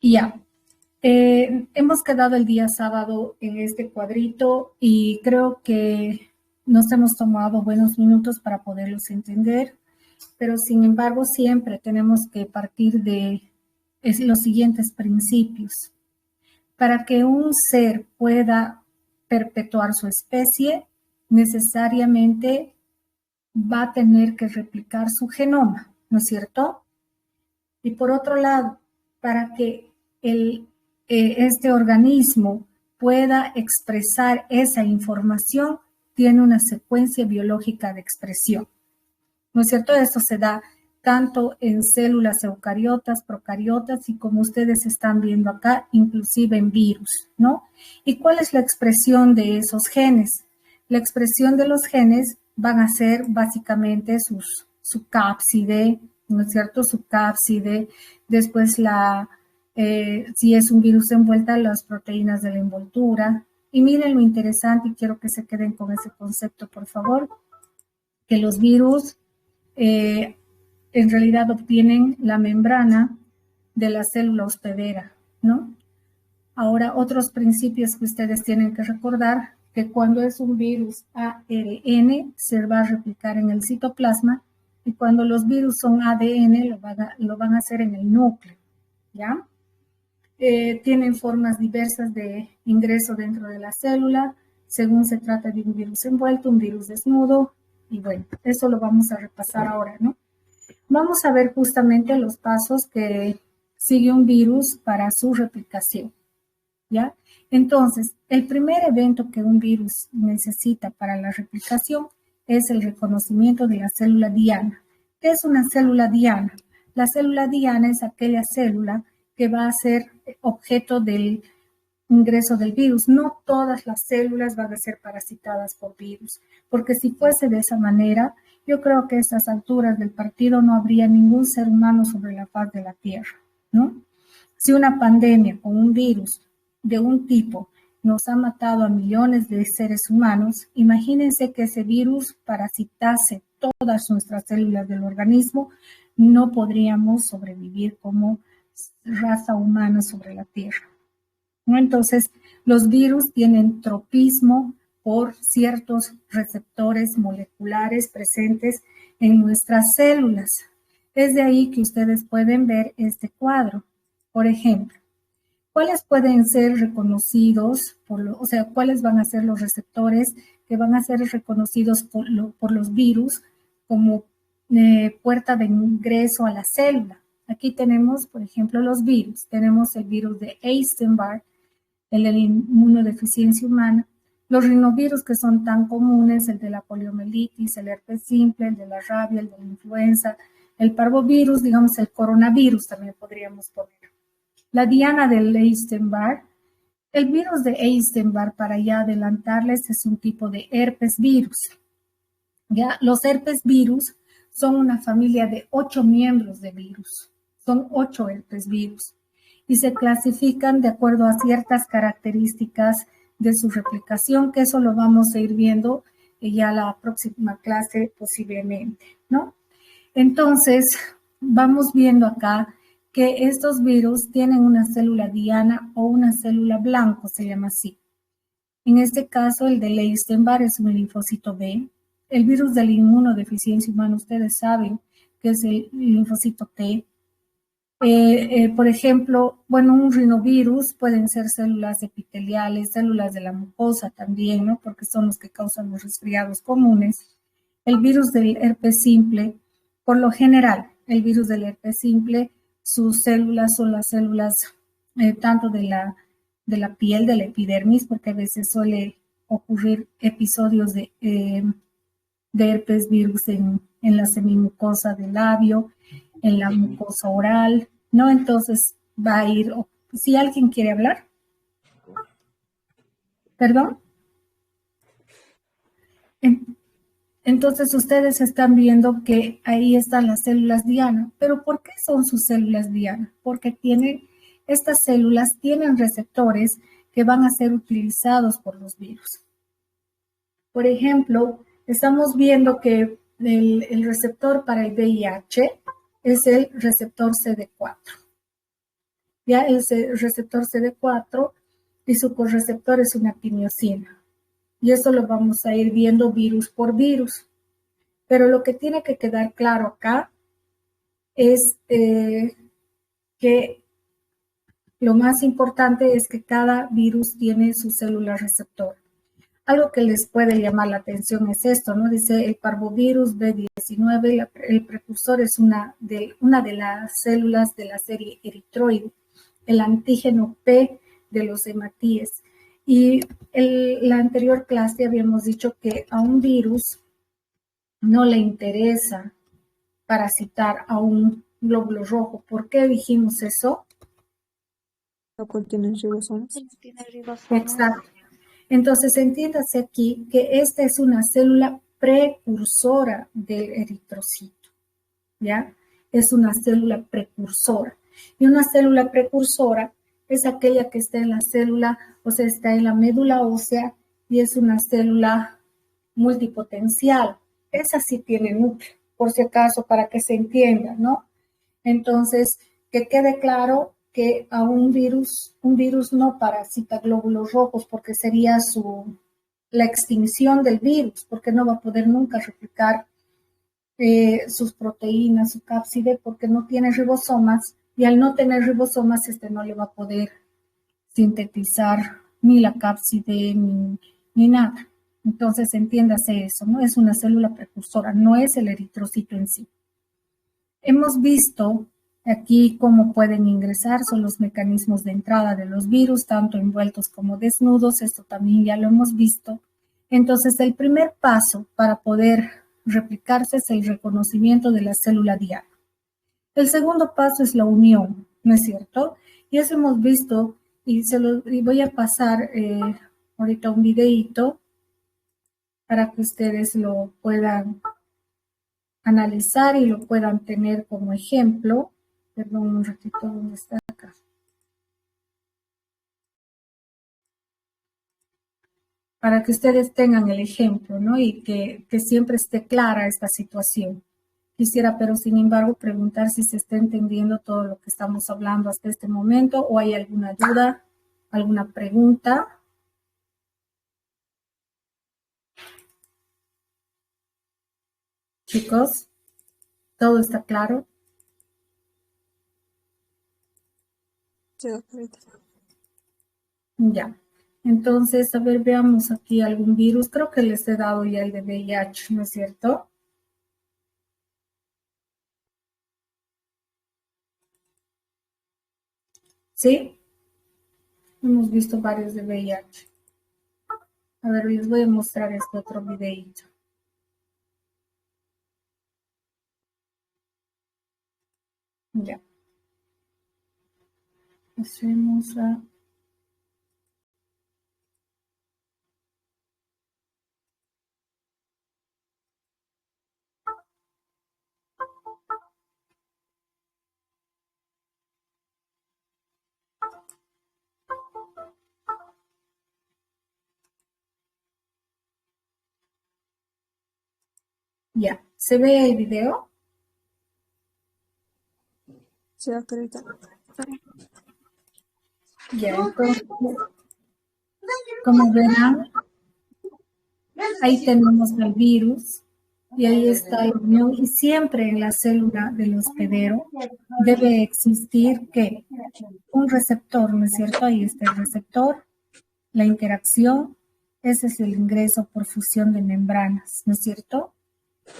Ya, hemos quedado el día sábado en este cuadrito y creo que nos hemos tomado buenos minutos para poderlos entender, pero sin embargo siempre tenemos que partir de los siguientes principios. Para que un ser pueda perpetuar su especie, necesariamente va a tener que replicar su genoma, ¿no es cierto? Y por otro lado, para que este organismo pueda expresar esa información, tiene una secuencia biológica de expresión, ¿no es cierto? Esto se da tanto en células eucariotas, procariotas y como ustedes están viendo acá, inclusive en virus, ¿no? ¿Y cuál es la expresión de esos genes? La expresión de los genes van a ser básicamente su cápside, ¿no es cierto? Su cápside, después si es un virus envuelta, las proteínas de la envoltura. Y miren lo interesante, y quiero que se queden con ese concepto, por favor, que los virus en realidad obtienen la membrana de la célula hospedera, ¿no? Ahora, otros principios que ustedes tienen que recordar, que cuando es un virus ARN, se va a replicar en el citoplasma, y cuando los virus son ADN, lo van a hacer en el núcleo, ¿ya? Tienen formas diversas de ingreso dentro de la célula, según se trata de un virus envuelto, un virus desnudo, y bueno, eso lo vamos a repasar ahora, ¿no? Vamos a ver justamente los pasos que sigue un virus para su replicación, ¿ya? Entonces, el primer evento que un virus necesita para la replicación es el reconocimiento de la célula diana. ¿Qué es una célula diana? La célula diana es aquella célula que va a ser objeto del ingreso del virus. No todas las células van a ser parasitadas por virus, porque si fuese de esa manera, yo creo que a estas alturas del partido no habría ningún ser humano sobre la faz de la Tierra, ¿no? Si una pandemia con un virus de un tipo nos ha matado a millones de seres humanos, imagínense que ese virus parasitase todas nuestras células del organismo, no podríamos sobrevivir como raza humana sobre la Tierra, ¿no? Entonces, los virus tienen tropismo por ciertos receptores moleculares presentes en nuestras células. Es de ahí que ustedes pueden ver este cuadro. Por ejemplo, ¿cuáles pueden ser reconocidos, cuáles van a ser los receptores que van a ser reconocidos por los virus como puerta de ingreso a la célula? Aquí tenemos, por ejemplo, los virus. Tenemos el virus de Epstein-Barr, el de la inmunodeficiencia humana, los rinovirus que son tan comunes, el de la poliomielitis, el herpes simple, el de la rabia, el de la influenza, el parvovirus, digamos el coronavirus también podríamos poner. La diana del Epstein-Barr, el virus de Epstein-Barr, para ya adelantarles, es un tipo de herpes virus. ¿Ya? Los herpes virus son una familia de 8 miembros de virus, son 8 herpes virus, y se clasifican de acuerdo a ciertas características de su replicación, que eso lo vamos a ir viendo ya la próxima clase posiblemente, ¿no? Entonces, vamos viendo acá que estos virus tienen una célula diana o una célula blanco, se llama así. En este caso, el de Epstein-Barr es un linfocito B. El virus de la inmunodeficiencia humana, ustedes saben que es el linfocito T. Por ejemplo, bueno, un rinovirus pueden ser células epiteliales, células de la mucosa también, ¿no? Porque son los que causan los resfriados comunes. El virus del herpes simple, por lo general, el virus del herpes simple, sus células son las células tanto de la piel, de la epidermis, porque a veces suele ocurrir episodios de herpes virus en la semimucosa del labio, en la mucosa oral, ¿no? Entonces va a ir, si alguien quiere hablar, perdón. Entonces ustedes están viendo que ahí están las células diana, pero ¿por qué son sus células diana? Porque estas células tienen receptores que van a ser utilizados por los virus. Por ejemplo, estamos viendo que el receptor para el VIH es el receptor CD4. Ya el receptor CD4 y su correceptor es una quimiosina. Y eso lo vamos a ir viendo virus por virus. Pero lo que tiene que quedar claro acá es que lo más importante es que cada virus tiene su célula receptor. Algo que les puede llamar la atención es esto, ¿no? Dice el parvovirus B19, el precursor es una de las células de la serie eritroide, el antígeno P de los hematíes. Y la anterior clase habíamos dicho que a un virus no le interesa parasitar a un glóbulo rojo. ¿Por qué dijimos eso? No contienen ribosomas. Exacto. Entonces, entiéndase aquí que esta es una célula precursora del eritrocito, ¿ya? Es una célula precursora. Y una célula precursora es aquella que está en la célula, o sea, está en la médula ósea y es una célula multipotencial. Esa sí tiene núcleo, por si acaso, para que se entienda, ¿no? Entonces, que quede claro que a un virus no parasita glóbulos rojos porque sería la extinción del virus, porque no va a poder nunca replicar sus proteínas, su cápside, porque no tiene ribosomas, y al no tener ribosomas, no le va a poder sintetizar ni la cápside ni nada. Entonces, entiéndase eso, ¿no? Es una célula precursora, no es el eritrocito en sí. Hemos visto aquí cómo pueden ingresar, son los mecanismos de entrada de los virus, tanto envueltos como desnudos, esto también ya lo hemos visto. Entonces, el primer paso para poder replicarse es el reconocimiento de la célula diana. El segundo paso es la unión, ¿no es cierto? Y eso hemos visto, y voy a pasar ahorita un videíto para que ustedes lo puedan analizar y lo puedan tener como ejemplo. Perdón un ratito, ¿dónde está acá? Para que ustedes tengan el ejemplo, ¿no? Y que siempre esté clara esta situación. Quisiera, pero sin embargo, preguntar si se está entendiendo todo lo que estamos hablando hasta este momento o hay alguna duda, alguna pregunta. Chicos, ¿todo está claro? Sí, doctorita. Ya. Entonces, a ver, veamos aquí algún virus. Creo que les he dado ya el de VIH, ¿no es cierto? ¿Sí? Hemos visto varios de VIH. A ver, les voy a mostrar este otro videito. Ya. Hacemos a... Ya. ¿Se ve el video? Sí, doctorita. Ya, entonces, como verán, ahí tenemos el virus y ahí está la unión y siempre en la célula del hospedero debe existir que un receptor, ¿no es cierto? Ahí está el receptor, la interacción, ese es el ingreso por fusión de membranas, ¿no es cierto?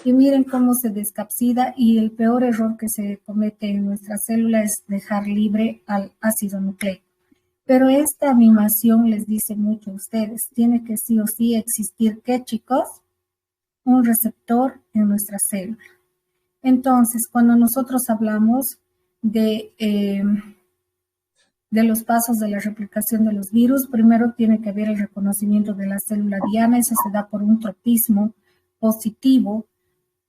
Y miren cómo se descapsida y el peor error que se comete en nuestra célula es dejar libre al ácido nucleico. Pero esta animación les dice mucho a ustedes. Tiene que sí o sí existir, ¿qué, chicos? Un receptor en nuestra célula. Entonces, cuando nosotros hablamos de los pasos de la replicación de los virus, primero tiene que haber el reconocimiento de la célula diana, eso se da por un tropismo positivo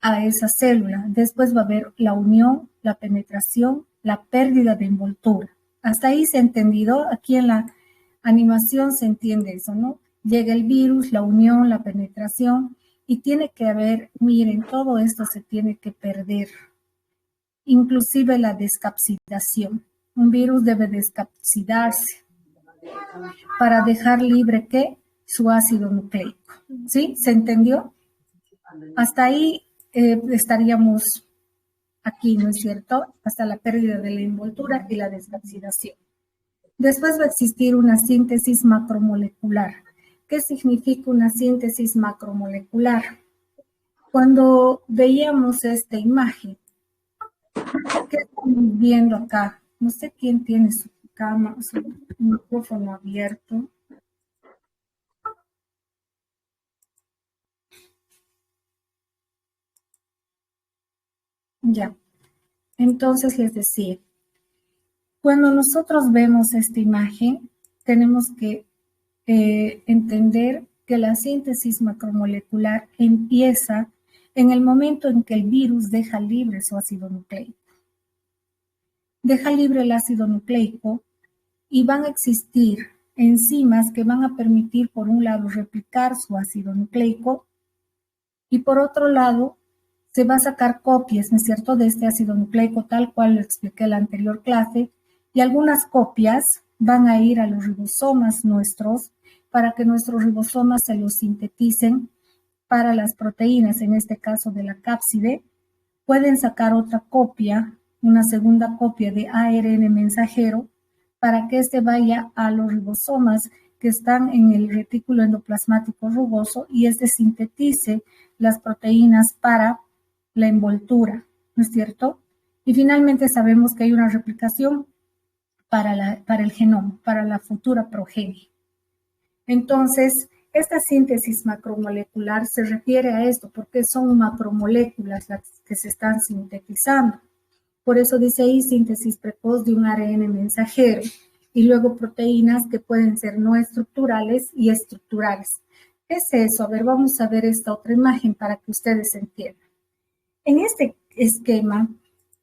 a esa célula. Después va a haber la unión, la penetración, la pérdida de envoltura. Hasta ahí se ha entendido, aquí en la animación se entiende eso, ¿no? Llega el virus, la unión, la penetración y tiene que haber, miren, todo esto se tiene que perder, inclusive la descapsidación. Un virus debe descapsidarse para dejar libre, ¿qué? Su ácido nucleico. ¿Sí? ¿Se entendió? Hasta ahí estaríamos aquí, ¿no es cierto? Hasta la pérdida de la envoltura y la descapsidación. Después va a existir una síntesis macromolecular. ¿Qué significa una síntesis macromolecular? Cuando veíamos esta imagen, ¿qué estamos viendo acá? No sé quién tiene su cámara, su micrófono abierto. Ya, entonces les decía, cuando nosotros vemos esta imagen, tenemos que entender que la síntesis macromolecular empieza en el momento en que el virus deja libre su ácido nucleico. Deja libre el ácido nucleico y van a existir enzimas que van a permitir, por un lado, replicar su ácido nucleico y por otro lado, se va a sacar copias, ¿no es cierto?, de este ácido nucleico, tal cual lo expliqué en la anterior clase, y algunas copias van a ir a los ribosomas nuestros para que nuestros ribosomas se los sinteticen para las proteínas, en este caso de la cápside. Pueden sacar otra copia, una segunda copia de ARN mensajero, para que este vaya a los ribosomas que están en el retículo endoplasmático rugoso y este sintetice las proteínas para la envoltura, ¿no es cierto? Y finalmente sabemos que hay una replicación para el genoma, para la futura progenie. Entonces, esta síntesis macromolecular se refiere a esto, porque son macromoléculas las que se están sintetizando. Por eso dice ahí síntesis precoz de un ARN mensajero y luego proteínas que pueden ser no estructurales y estructurales. ¿Qué es eso? A ver, vamos a ver esta otra imagen para que ustedes entiendan. En este esquema,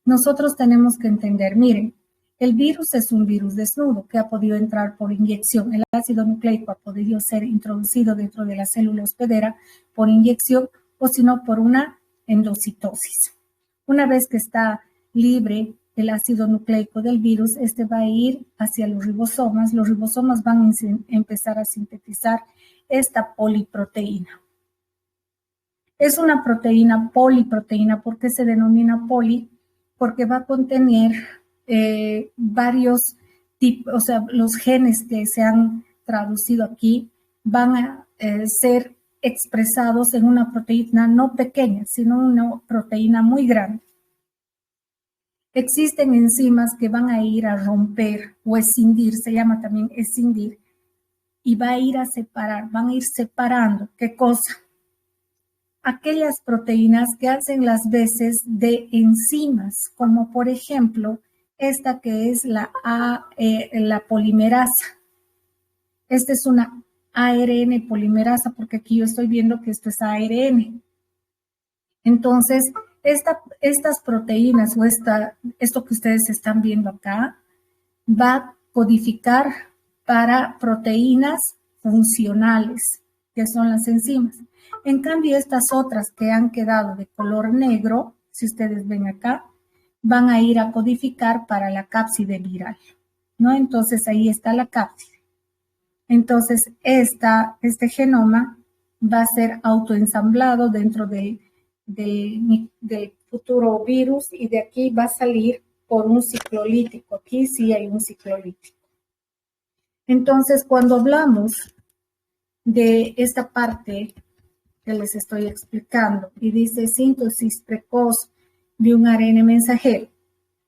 nosotros tenemos que entender, miren, el virus es un virus desnudo que ha podido entrar por inyección. El ácido nucleico ha podido ser introducido dentro de la célula hospedera por inyección o si no por una endocitosis. Una vez que está libre el ácido nucleico del virus, este va a ir hacia los ribosomas van a empezar a sintetizar esta poliproteína. Es una proteína poliproteína. ¿Por qué se denomina poli? Porque va a contener varios tipos, o sea, los genes que se han traducido aquí van a ser expresados en una proteína no pequeña, sino una proteína muy grande. Existen enzimas que van a ir a romper o escindir, se llama también escindir, y va a ir a separar, van a ir separando, ¿qué cosa? Aquellas proteínas que hacen las veces de enzimas, como por ejemplo esta que es la polimerasa. Esta es una ARN polimerasa porque aquí yo estoy viendo que esto es ARN. Entonces, estas proteínas o esto que ustedes están viendo acá va a codificar para proteínas funcionales, que son las enzimas. En cambio, estas otras que han quedado de color negro, si ustedes ven acá, van a ir a codificar para la cápside viral, ¿no? Entonces, ahí está la cápside. Entonces, este genoma va a ser autoensamblado dentro del futuro virus y de aquí va a salir por un ciclolítico. Aquí sí hay un ciclolítico. Entonces, cuando hablamos de esta parte que les estoy explicando y dice síntesis precoz de un ARN mensajero,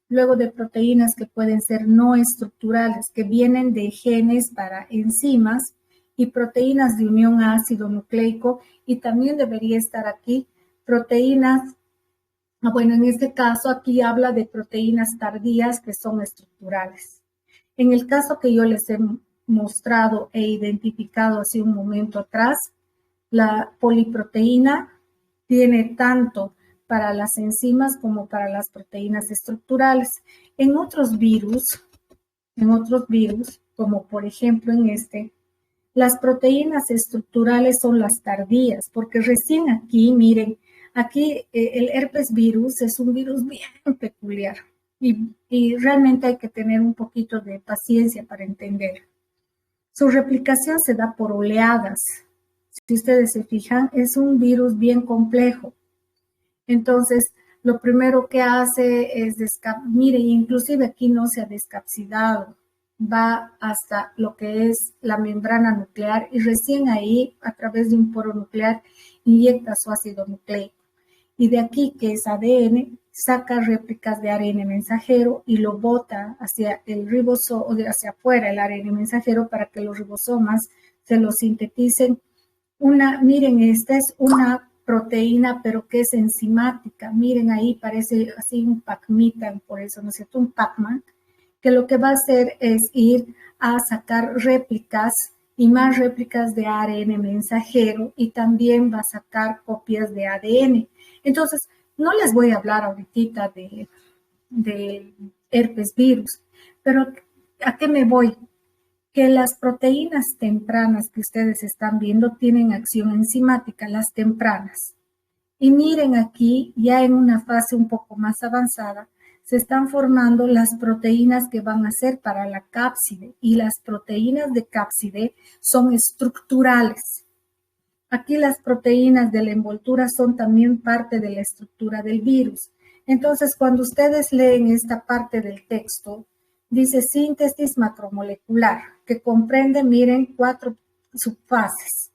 luego de proteínas que pueden ser no estructurales, que vienen de genes para enzimas y proteínas de unión a ácido nucleico, y también debería estar aquí proteínas, bueno, en este caso aquí habla de proteínas tardías que son estructurales. En el caso que yo les he mostrado e identificado hace un momento atrás, la poliproteína tiene tanto para las enzimas como para las proteínas estructurales. En otros virus, como por ejemplo en este, las proteínas estructurales son las tardías, porque recién aquí, miren, aquí el herpes virus es un virus bien peculiar. y realmente hay que tener un poquito de paciencia para entender. Su replicación se da por oleadas. Si ustedes se fijan, es un virus bien complejo. Entonces, lo primero que hace es, mire, inclusive aquí no se ha descapsidado, va hasta lo que es la membrana nuclear y recién ahí, a través de un poro nuclear, inyecta su ácido nucleico. Y de aquí, que es ADN, saca réplicas de ARN mensajero y lo bota hacia el ribosoma, o hacia afuera el ARN mensajero para que los ribosomas se lo sinteticen. Miren, esta es una proteína, pero que es enzimática. Miren ahí, parece así un Pac-Man, por eso, ¿no es cierto? Un Pac-Man, que lo que va a hacer es ir a sacar réplicas y más réplicas de ARN mensajero y también va a sacar copias de ADN. Entonces, no les voy a hablar ahorita de herpes virus, pero ¿a qué me voy? Que las proteínas tempranas que ustedes están viendo tienen acción enzimática, las tempranas. Y miren aquí, ya en una fase un poco más avanzada, se están formando las proteínas que van a ser para la cápside y las proteínas de cápside son estructurales. Aquí las proteínas de la envoltura son también parte de la estructura del virus. Entonces, cuando ustedes leen esta parte del texto, dice síntesis macromolecular, que comprende, miren, 4 subfases.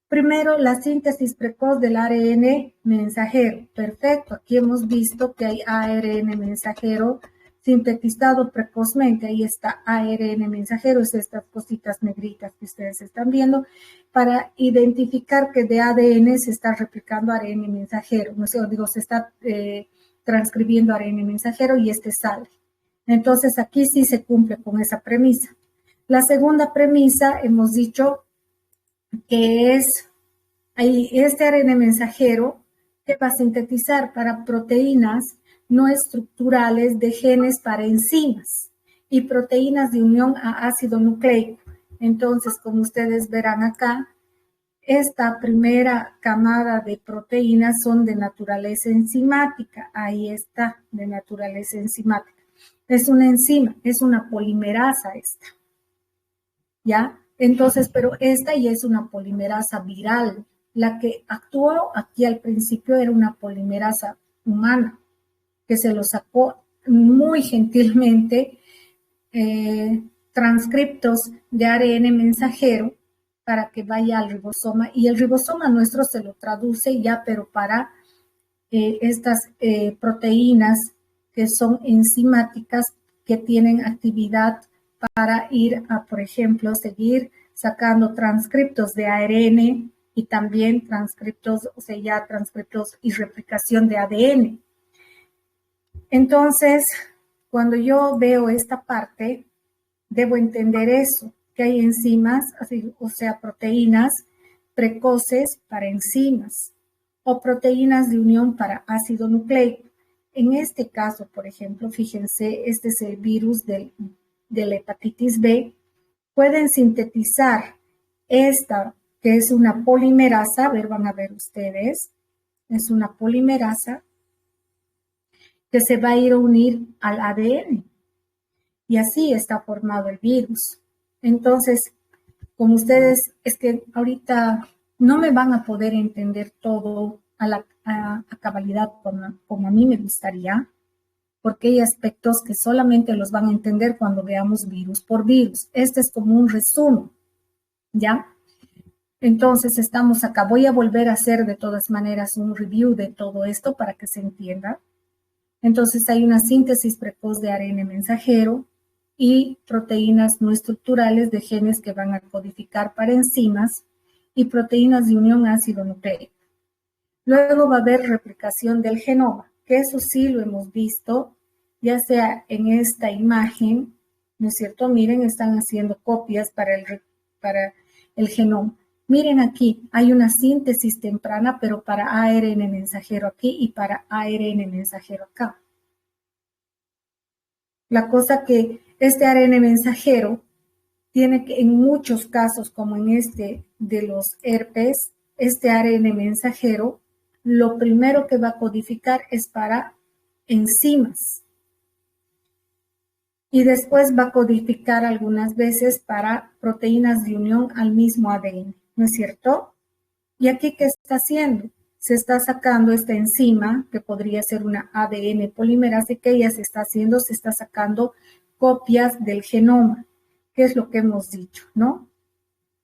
Primero, la síntesis precoz del ARN mensajero. Perfecto, aquí hemos visto que hay ARN mensajero sintetizado precozmente. Ahí está ARN mensajero, es estas cositas negritas que ustedes están viendo, para identificar que de ADN se está replicando ARN mensajero. No sé, digo, se está transcribiendo ARN mensajero y este sale. Entonces, aquí sí se cumple con esa premisa. La segunda premisa, hemos dicho que es ahí este ARN mensajero que va a sintetizar para proteínas no estructurales de genes para enzimas y proteínas de unión a ácido nucleico. Entonces, como ustedes verán acá, esta primera camada de proteínas son de naturaleza enzimática. Ahí está, de naturaleza enzimática. Es una enzima, es una polimerasa esta. ¿Ya? Entonces, pero esta ya es una polimerasa viral. La que actuó aquí al principio era una polimerasa humana, que se lo sacó muy gentilmente transcriptos de ARN mensajero para que vaya al ribosoma, y el ribosoma nuestro se lo traduce ya, pero para estas proteínas que son enzimáticas, que tienen actividad para ir a, por ejemplo, seguir sacando transcriptos de ARN y también transcriptos, o sea, ya transcriptos y replicación de ADN. Entonces, cuando yo veo esta parte, debo entender eso, que hay enzimas, o sea, proteínas precoces para enzimas o proteínas de unión para ácido nucleico. En este caso, por ejemplo, fíjense, este es el virus de la hepatitis B. Pueden sintetizar esta, que es una polimerasa, a ver, van a ver ustedes, es una polimerasa que se va a ir a unir al ADN. Y así está formado el virus. Entonces, como ustedes, es que ahorita no me van a poder entender todo a cabalidad como a mí me gustaría, porque hay aspectos que solamente los van a entender cuando veamos virus por virus. Este es como un resumen, ¿ya? Entonces, estamos acá. Voy a volver a hacer de todas maneras un review de todo esto para que se entienda. Entonces, hay una síntesis precoz de ARN mensajero y proteínas no estructurales de genes que van a codificar para enzimas y proteínas de unión ácido nucleico. Luego va a haber replicación del genoma, que eso sí lo hemos visto, ya sea en esta imagen, ¿no es cierto? Miren, están haciendo copias para el genoma. Miren aquí, hay una síntesis temprana, pero para ARN mensajero aquí y para ARN mensajero acá. La cosa que este ARN mensajero tiene que, en muchos casos, como en este de los herpes, este ARN mensajero, lo primero que va a codificar es para enzimas. y después va a codificar algunas veces para proteínas de unión al mismo ADN, ¿no es cierto? ¿Y aquí qué está haciendo? Se está sacando esta enzima, que podría ser una ADN polimerasa, que ella se está haciendo, se está sacando copias del genoma, que es lo que hemos dicho, ¿no?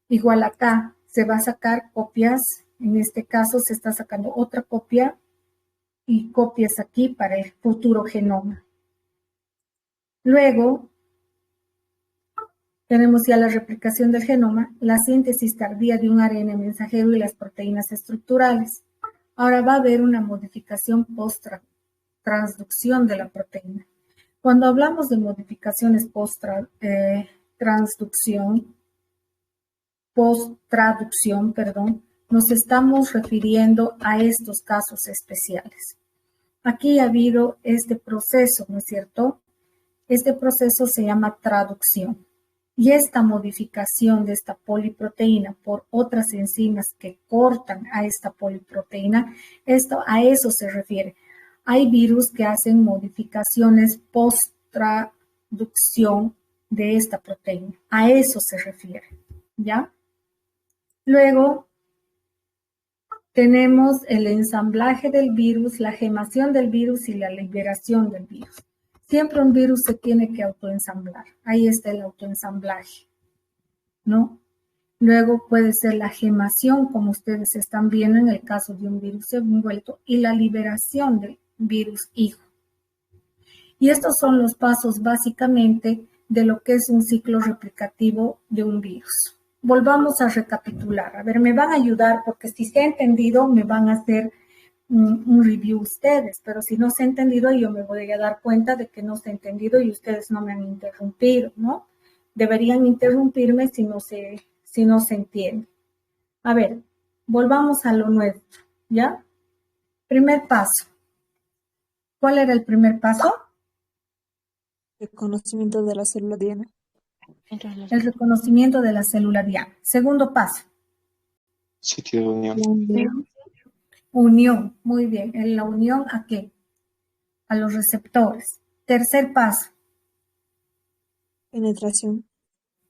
Igual acá se va a sacar copias, en este caso se está sacando otra copia y copias aquí para el futuro genoma. Luego, tenemos ya la replicación del genoma, la síntesis tardía de un ARN mensajero y las proteínas estructurales. Ahora va a haber una modificación post-transducción de la proteína. Cuando hablamos de modificaciones post-traducción, nos estamos refiriendo a estos casos especiales. Aquí ha habido este proceso, ¿no es cierto? Este proceso se llama traducción. Y esta modificación de esta poliproteína por otras enzimas que cortan a esta poliproteína, a eso se refiere. Hay virus que hacen modificaciones post-traducción de esta proteína. A eso se refiere, ¿ya? Luego tenemos el ensamblaje del virus, la gemación del virus y la liberación del virus. Siempre un virus se tiene que autoensamblar. Ahí está el autoensamblaje, ¿no? Luego puede ser la gemación, como ustedes están viendo en el caso de un virus envuelto, y la liberación del virus hijo. Y estos son los pasos básicamente de lo que es un ciclo replicativo de un virus. Volvamos a recapitular. A ver, me van a ayudar porque si se ha entendido me van a hacer un review ustedes, pero si no se ha entendido yo me voy a dar cuenta de que no se ha entendido y ustedes no me han interrumpido, ¿no? Deberían interrumpirme si no se entiende. A ver, volvamos a lo nuestro, ¿ya? Primer paso. ¿Cuál era el primer paso? El conocimiento de la célula diana. El reconocimiento de la célula diana. Segundo paso. Sitio de unión. Unión, muy bien. ¿En la unión a qué? A los receptores. Tercer paso. Penetración.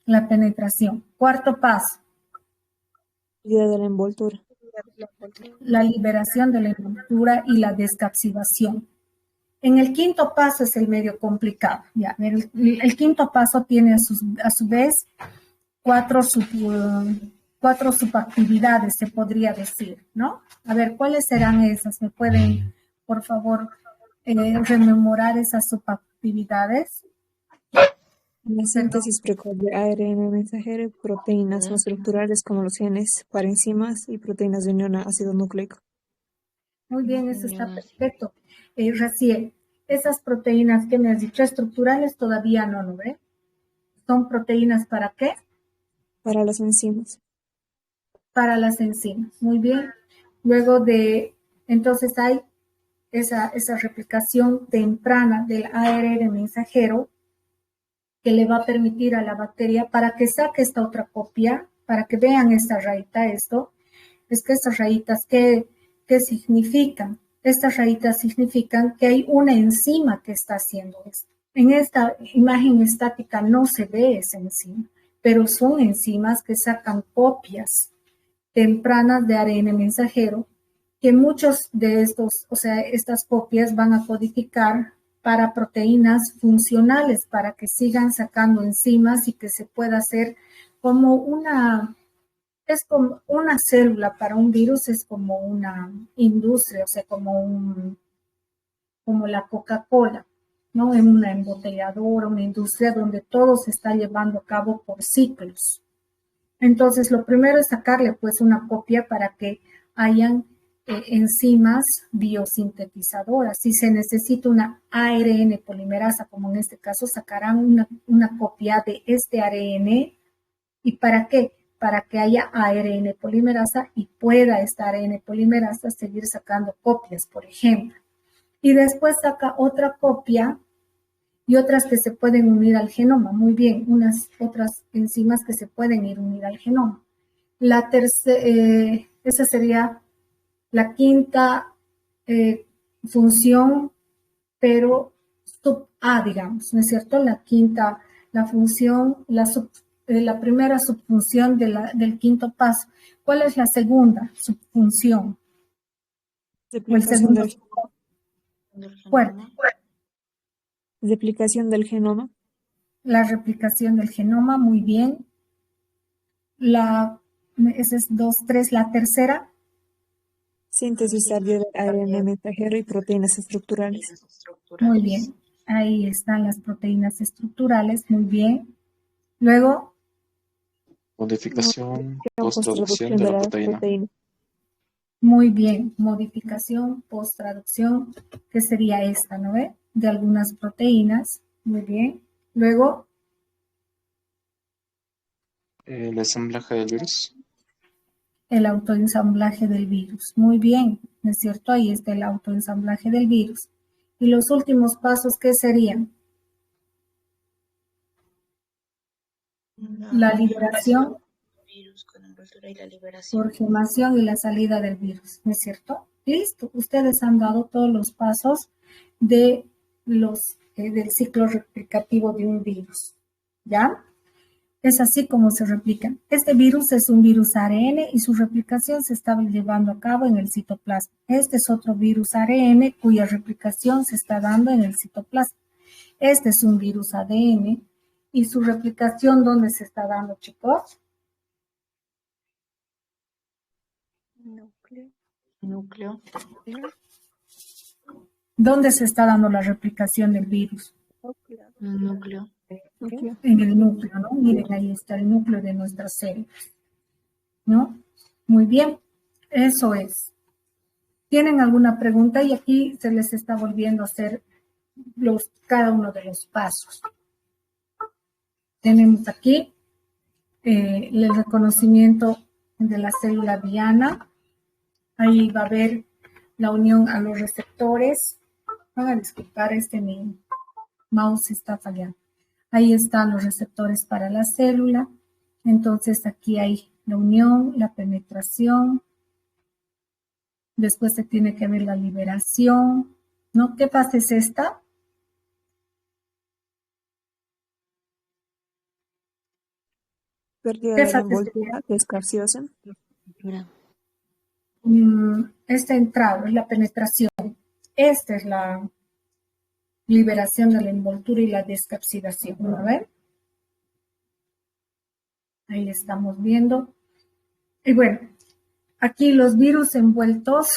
La penetración. Cuarto paso. Pérdida de la envoltura. La liberación de la envoltura y la descapsidación. En el quinto paso es el medio complicado. Ya, el quinto paso tiene a su vez cuatro subactividades, se podría decir, ¿no? A ver, ¿cuáles serán esas? ¿Me pueden, por favor, rememorar esas subactividades? La síntesis precoz de ARN mensajero y proteínas no estructurales como los genes, parenzimas y proteínas de unión a ácido nucleico. Muy bien, eso está perfecto. Raciel, esas proteínas que me has dicho estructurales todavía no, ¿no ve? ¿Son proteínas para qué? Para las enzimas. Para las enzimas. Muy bien. Luego entonces hay esa replicación temprana del ARN mensajero que le va a permitir a la bacteria para que saque esta otra copia, para que vean esta rayita, esto, es que estas rayitas, ¿qué significan? Estas rayitas significan que hay una enzima que está haciendo esto. En esta imagen estática no se ve esa enzima, pero son enzimas que sacan copias tempranas de ARN mensajero, que muchos de estas copias van a codificar para proteínas funcionales, para que sigan sacando enzimas y que se pueda hacer como es como una célula para un virus, es como una industria, o sea, como la Coca-Cola, ¿no? En una embotelladora, una industria donde todo se está llevando a cabo por ciclos. Entonces, lo primero es sacarle pues una copia para que hayan enzimas biosintetizadoras. Si se necesita una ARN polimerasa, como en este caso, sacarán una copia de este ARN. ¿Y para qué? Para que haya ARN polimerasa y pueda esta ARN polimerasa seguir sacando copias, por ejemplo. Y después saca otra copia y otras que se pueden unir al genoma. Muy bien, unas otras enzimas que se pueden unir al genoma. Esa sería la quinta función, pero sub-A, digamos, ¿no es cierto? La quinta, la función, la primera subfunción del quinto paso. ¿Cuál es la segunda subfunción? O el Replicación segundo del, fuerte, replicación del genoma. la replicación del genoma, muy bien. Ese es 2, 3. La tercera, Síntesis tardía del ARN mensajero y proteínas estructurales. muy bien. Ahí están las proteínas estructurales, muy bien. Luego, Modificación Postproducción postproducción de de la la proteína. proteína. muy bien, modificación post-traducción, que sería esta, ¿no ve? De algunas proteínas, muy bien. Luego, El ensamblaje del virus. el autoensamblaje del virus, muy bien, ¿no es cierto? Ahí está el autoensamblaje del virus. Y los últimos pasos, ¿qué serían? La liberación, virus con envoltura y la liberación. por gemación y la salida del virus, ¿no es cierto? Listo, ustedes han dado todos los pasos de del ciclo replicativo de un virus, ¿ya? Es así como se replican. Este virus es un virus ARN y su replicación se está llevando a cabo en el citoplasma. Este es otro virus ARN cuya replicación se está dando en el citoplasma. Este es un virus ADN y su replicación, ¿dónde se está dando, chicos? Núcleo. ¿Dónde se está dando la replicación del virus? Núcleo. En el núcleo, ¿no? Miren, ahí está el núcleo de nuestras células, ¿no? Muy bien, eso es. ¿Tienen alguna pregunta? Y aquí se les está volviendo a hacer cada uno de los pasos. Tenemos aquí el reconocimiento de la célula diana. Ahí va a haber la unión a los receptores. Van a disculpar, mi mouse está fallando. Ahí están los receptores para la célula. Entonces aquí hay la unión, la penetración. Después se tiene que ver la liberación, ¿no? ¿Qué fase es esta? Pérdida ¿Qué de la fase es envoltura, que es carciosa. esta entrada? Es la penetración. Esta es la liberación de la envoltura y la descapsidación. A ver. Ahí estamos viendo. Y bueno, aquí los virus envueltos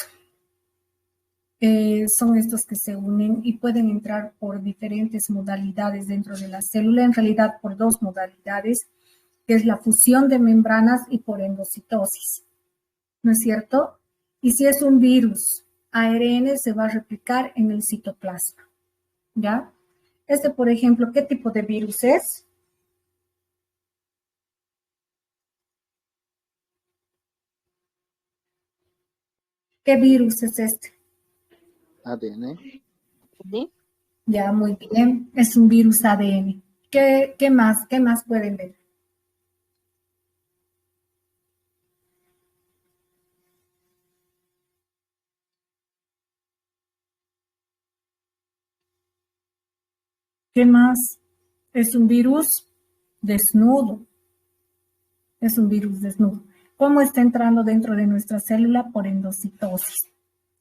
son estos que se unen y pueden entrar por diferentes modalidades dentro de la célula, en realidad por dos modalidades, que es la fusión de membranas y por endocitosis, ¿no es cierto? Y si es un virus ARN, se va a replicar en el citoplasma, ¿ya? Por ejemplo, ¿qué tipo de virus es? ¿Qué virus es este? ADN. Ya, muy bien, es un virus ADN. ¿Qué más? ¿Qué más pueden ver? ¿Qué más? Es un virus desnudo. Es un virus desnudo. ¿Cómo está entrando dentro de nuestra célula? Por endocitosis.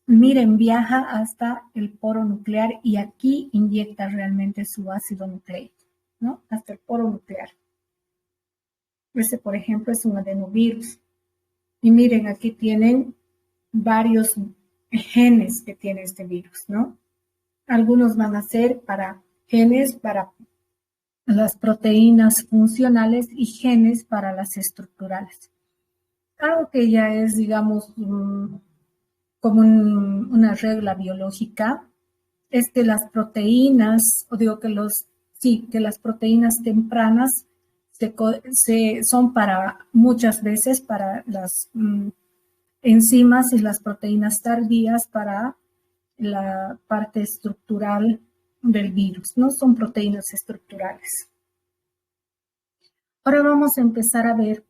Miren, viaja hasta el poro nuclear y aquí inyecta realmente su ácido nucleico, ¿no? Hasta el poro nuclear. Por ejemplo, es un adenovirus. Y miren, aquí tienen varios genes que tiene este virus, ¿no? Algunos van a ser genes para las proteínas funcionales y genes para las estructurales. Algo que ya es, digamos, como una regla biológica, es que las proteínas, o digo que las proteínas tempranas son muchas veces para las enzimas y las proteínas tardías para la parte estructural del virus, ¿no? Son proteínas estructurales. Ahora vamos a empezar a ver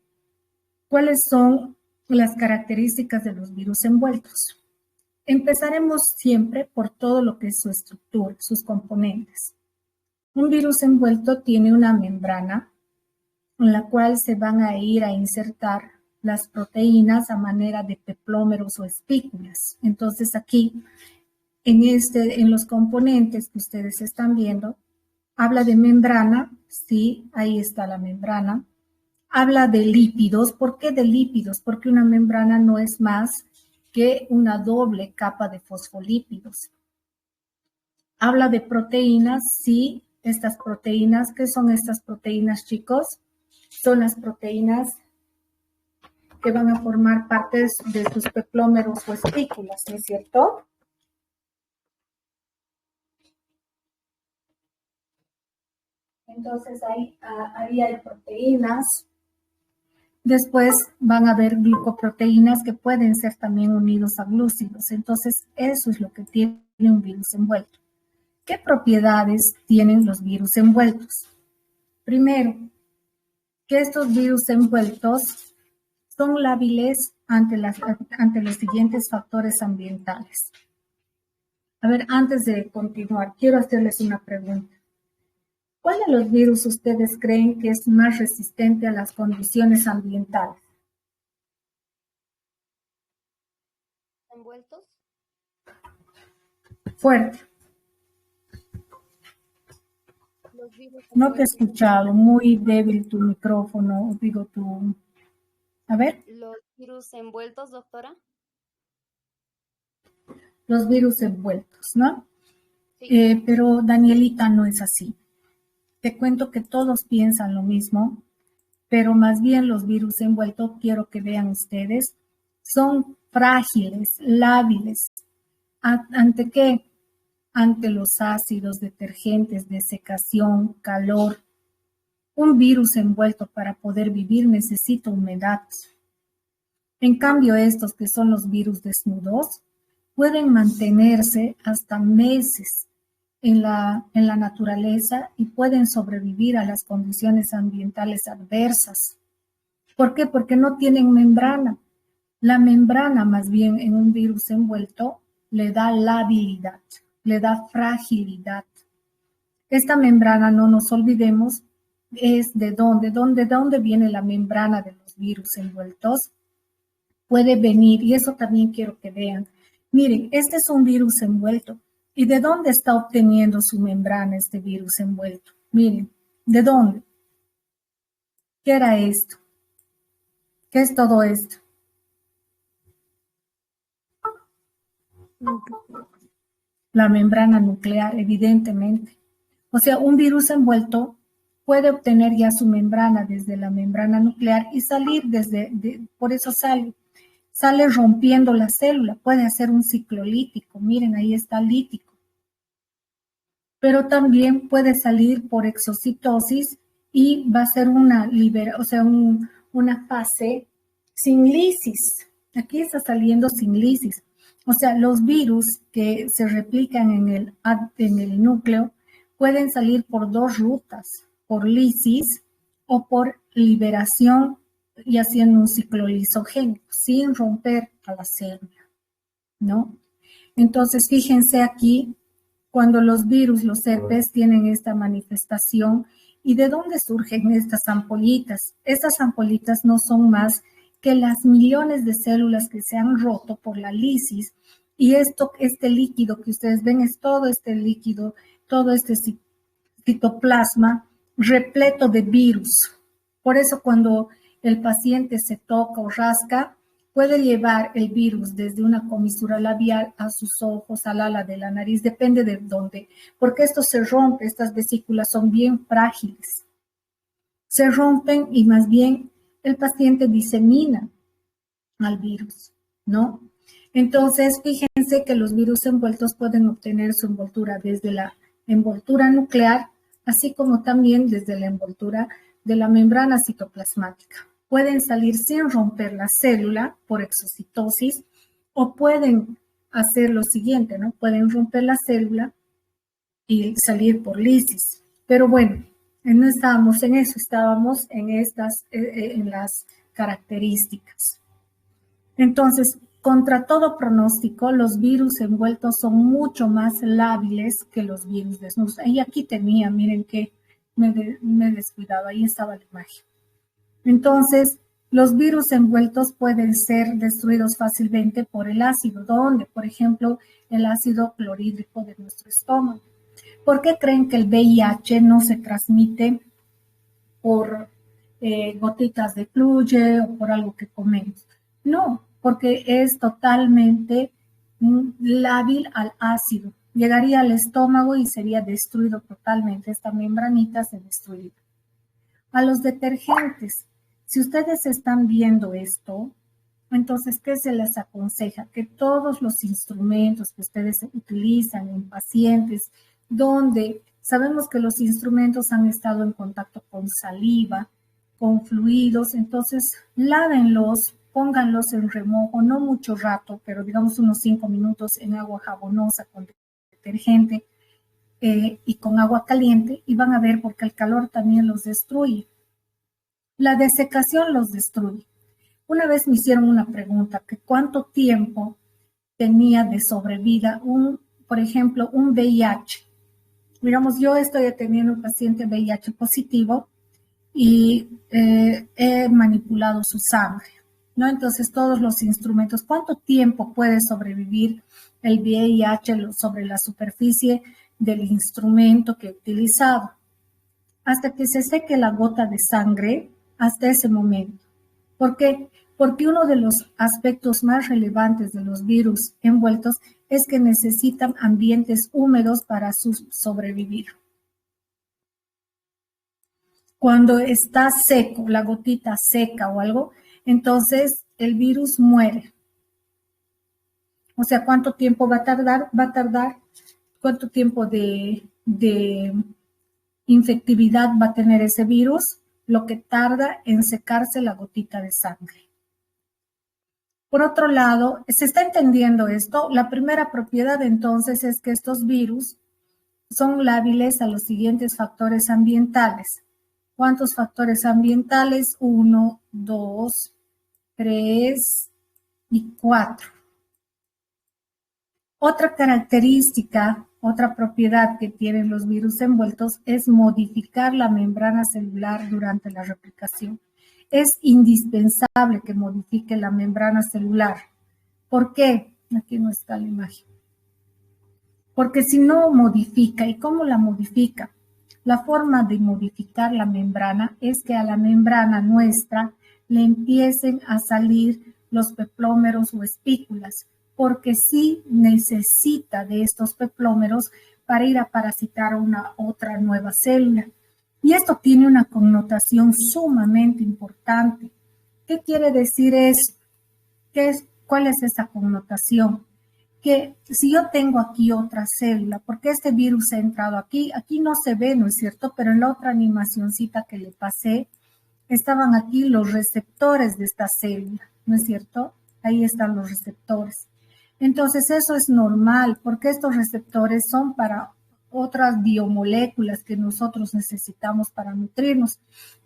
cuáles son las características de los virus envueltos. Empezaremos siempre por todo lo que es su estructura, sus componentes. Un virus envuelto tiene una membrana en la cual se van a ir a insertar las proteínas a manera de peplómeros o espículas. Entonces aquí, en los componentes que ustedes están viendo, habla de membrana, sí, ahí está la membrana. Habla de lípidos. ¿Por qué de lípidos? Porque una membrana no es más que una doble capa de fosfolípidos. Habla de proteínas, sí, estas proteínas. ¿Qué son estas proteínas, chicos? Son las proteínas que van a formar partes de sus peplómeros o espículas, ¿no es cierto? Entonces ahí hay proteínas. Después van a haber glicoproteínas que pueden ser también unidos a glúcidos. Entonces eso es lo que tiene un virus envuelto. ¿Qué propiedades tienen los virus envueltos? Primero, que estos virus envueltos son lábiles ante los siguientes factores ambientales. A ver, antes de continuar, quiero hacerles una pregunta. ¿Cuál de los virus ustedes creen que es más resistente a las condiciones ambientales? ¿Envueltos? Fuerte. Los virus No te he envueltos. escuchado, muy débil tu micrófono, digo tu... A ver, Los virus envueltos, doctora. los virus envueltos, ¿no? Sí. Pero Danielita no es así. Te cuento que todos piensan lo mismo, pero más bien los virus envueltos, quiero que vean ustedes, son frágiles, lábiles. ¿Ante qué? Ante los ácidos, detergentes, desecación, calor. Un virus envuelto para poder vivir necesita humedad. En cambio, estos que son los virus desnudos pueden mantenerse hasta meses en la naturaleza y pueden sobrevivir a las condiciones ambientales adversas. ¿Por qué? Porque no tienen membrana. La membrana, más bien, en un virus envuelto, le da labilidad, le da fragilidad. Esta membrana, no nos olvidemos, es de dónde viene la membrana de los virus envueltos. Puede venir, y eso también quiero que vean. Miren, este es un virus envuelto. ¿Y de dónde está obteniendo su membrana este virus envuelto? Miren, ¿de dónde? ¿Qué era esto? ¿Qué es todo esto? La membrana nuclear, evidentemente. O sea, un virus envuelto puede obtener ya su membrana desde la membrana nuclear y salir por eso sale rompiendo la célula, puede hacer un ciclo lítico, miren, ahí está lítico. Pero también puede salir por exocitosis y va a ser una fase sin lisis. Aquí está saliendo sin lisis. O sea, los virus que se replican en el núcleo pueden salir por dos rutas, por lisis o por liberación y haciendo un ciclo lisogénico, sin romper a la célula, ¿no? Entonces, fíjense aquí, cuando los virus, los herpes, tienen esta manifestación, ¿y de dónde surgen estas ampollitas? Estas ampollitas no son más que las millones de células que se han roto por la lisis, y este líquido que ustedes ven es todo este líquido, todo este citoplasma repleto de virus. Por eso cuando el paciente se toca o rasca, puede llevar el virus desde una comisura labial a sus ojos, al ala de la nariz, depende de dónde, porque esto se rompe, estas vesículas son bien frágiles. Se rompen y más bien el paciente disemina al virus, ¿no? Entonces, fíjense que los virus envueltos pueden obtener su envoltura desde la envoltura nuclear, así como también desde la envoltura de la membrana citoplasmática. Pueden salir sin romper la célula por exocitosis o pueden hacer lo siguiente, ¿no? Pueden romper la célula y salir por lisis. Pero bueno, no estábamos en eso, estábamos en las características. Entonces, contra todo pronóstico, los virus envueltos son mucho más lábiles que los virus desnudos. Y aquí tenía, miren que me he descuidado, ahí estaba la imagen. Entonces, los virus envueltos pueden ser destruidos fácilmente por el ácido, donde, por ejemplo, el ácido clorhídrico de nuestro estómago. ¿Por qué creen que el VIH no se transmite por gotitas de fluye o por algo que comemos? No, porque es totalmente lábil al ácido. Llegaría al estómago y sería destruido totalmente. Esta membranita se destruiría. A los detergentes, si ustedes están viendo esto, entonces, ¿qué se les aconseja? Que todos los instrumentos que ustedes utilizan en pacientes, donde sabemos que los instrumentos han estado en contacto con saliva, con fluidos, entonces lávenlos, pónganlos en remojo, no mucho rato, pero digamos unos 5 minutos en agua jabonosa con detergente y con agua caliente, y van a ver porque el calor también los destruye. La desecación los destruye. Una vez me hicieron una pregunta, que cuánto tiempo tenía de sobrevida por ejemplo, un VIH. Digamos, yo estoy atendiendo un paciente VIH positivo y he manipulado su sangre, ¿no? Entonces, todos los instrumentos, ¿cuánto tiempo puede sobrevivir el VIH sobre la superficie del instrumento que he utilizado? Hasta que se seque la gota de sangre, hasta ese momento. ¿Por qué? Porque uno de los aspectos más relevantes de los virus envueltos es que necesitan ambientes húmedos para sobrevivir. Cuando está seco, la gotita seca o algo, entonces el virus muere. O sea, ¿cuánto tiempo va a tardar? Va a tardar, ¿cuánto tiempo de infectividad va a tener ese virus? Lo que tarda en secarse la gotita de sangre. Por otro lado, ¿se está entendiendo esto? La primera propiedad entonces es que estos virus son lábiles a los siguientes factores ambientales. ¿Cuántos factores ambientales? 1, 2, 3 y 4. Otra característica, otra propiedad que tienen los virus envueltos es modificar la membrana celular durante la replicación. Es indispensable que modifique la membrana celular. ¿Por qué? Aquí no está la imagen. Porque si no modifica, ¿y cómo la modifica? La forma de modificar la membrana es que a la membrana nuestra le empiecen a salir los peplómeros o espículas, porque sí necesita de estos peplómeros para ir a parasitar una otra nueva célula. Y esto tiene una connotación sumamente importante. ¿Qué quiere decir eso? ¿Cuál es esa connotación? Que si yo tengo aquí otra célula, porque este virus ha entrado aquí no se ve, ¿no es cierto? Pero en la otra animacioncita que le pasé, estaban aquí los receptores de esta célula, ¿no es cierto? Ahí están los receptores. Entonces eso es normal, porque estos receptores son para otras biomoléculas que nosotros necesitamos para nutrirnos,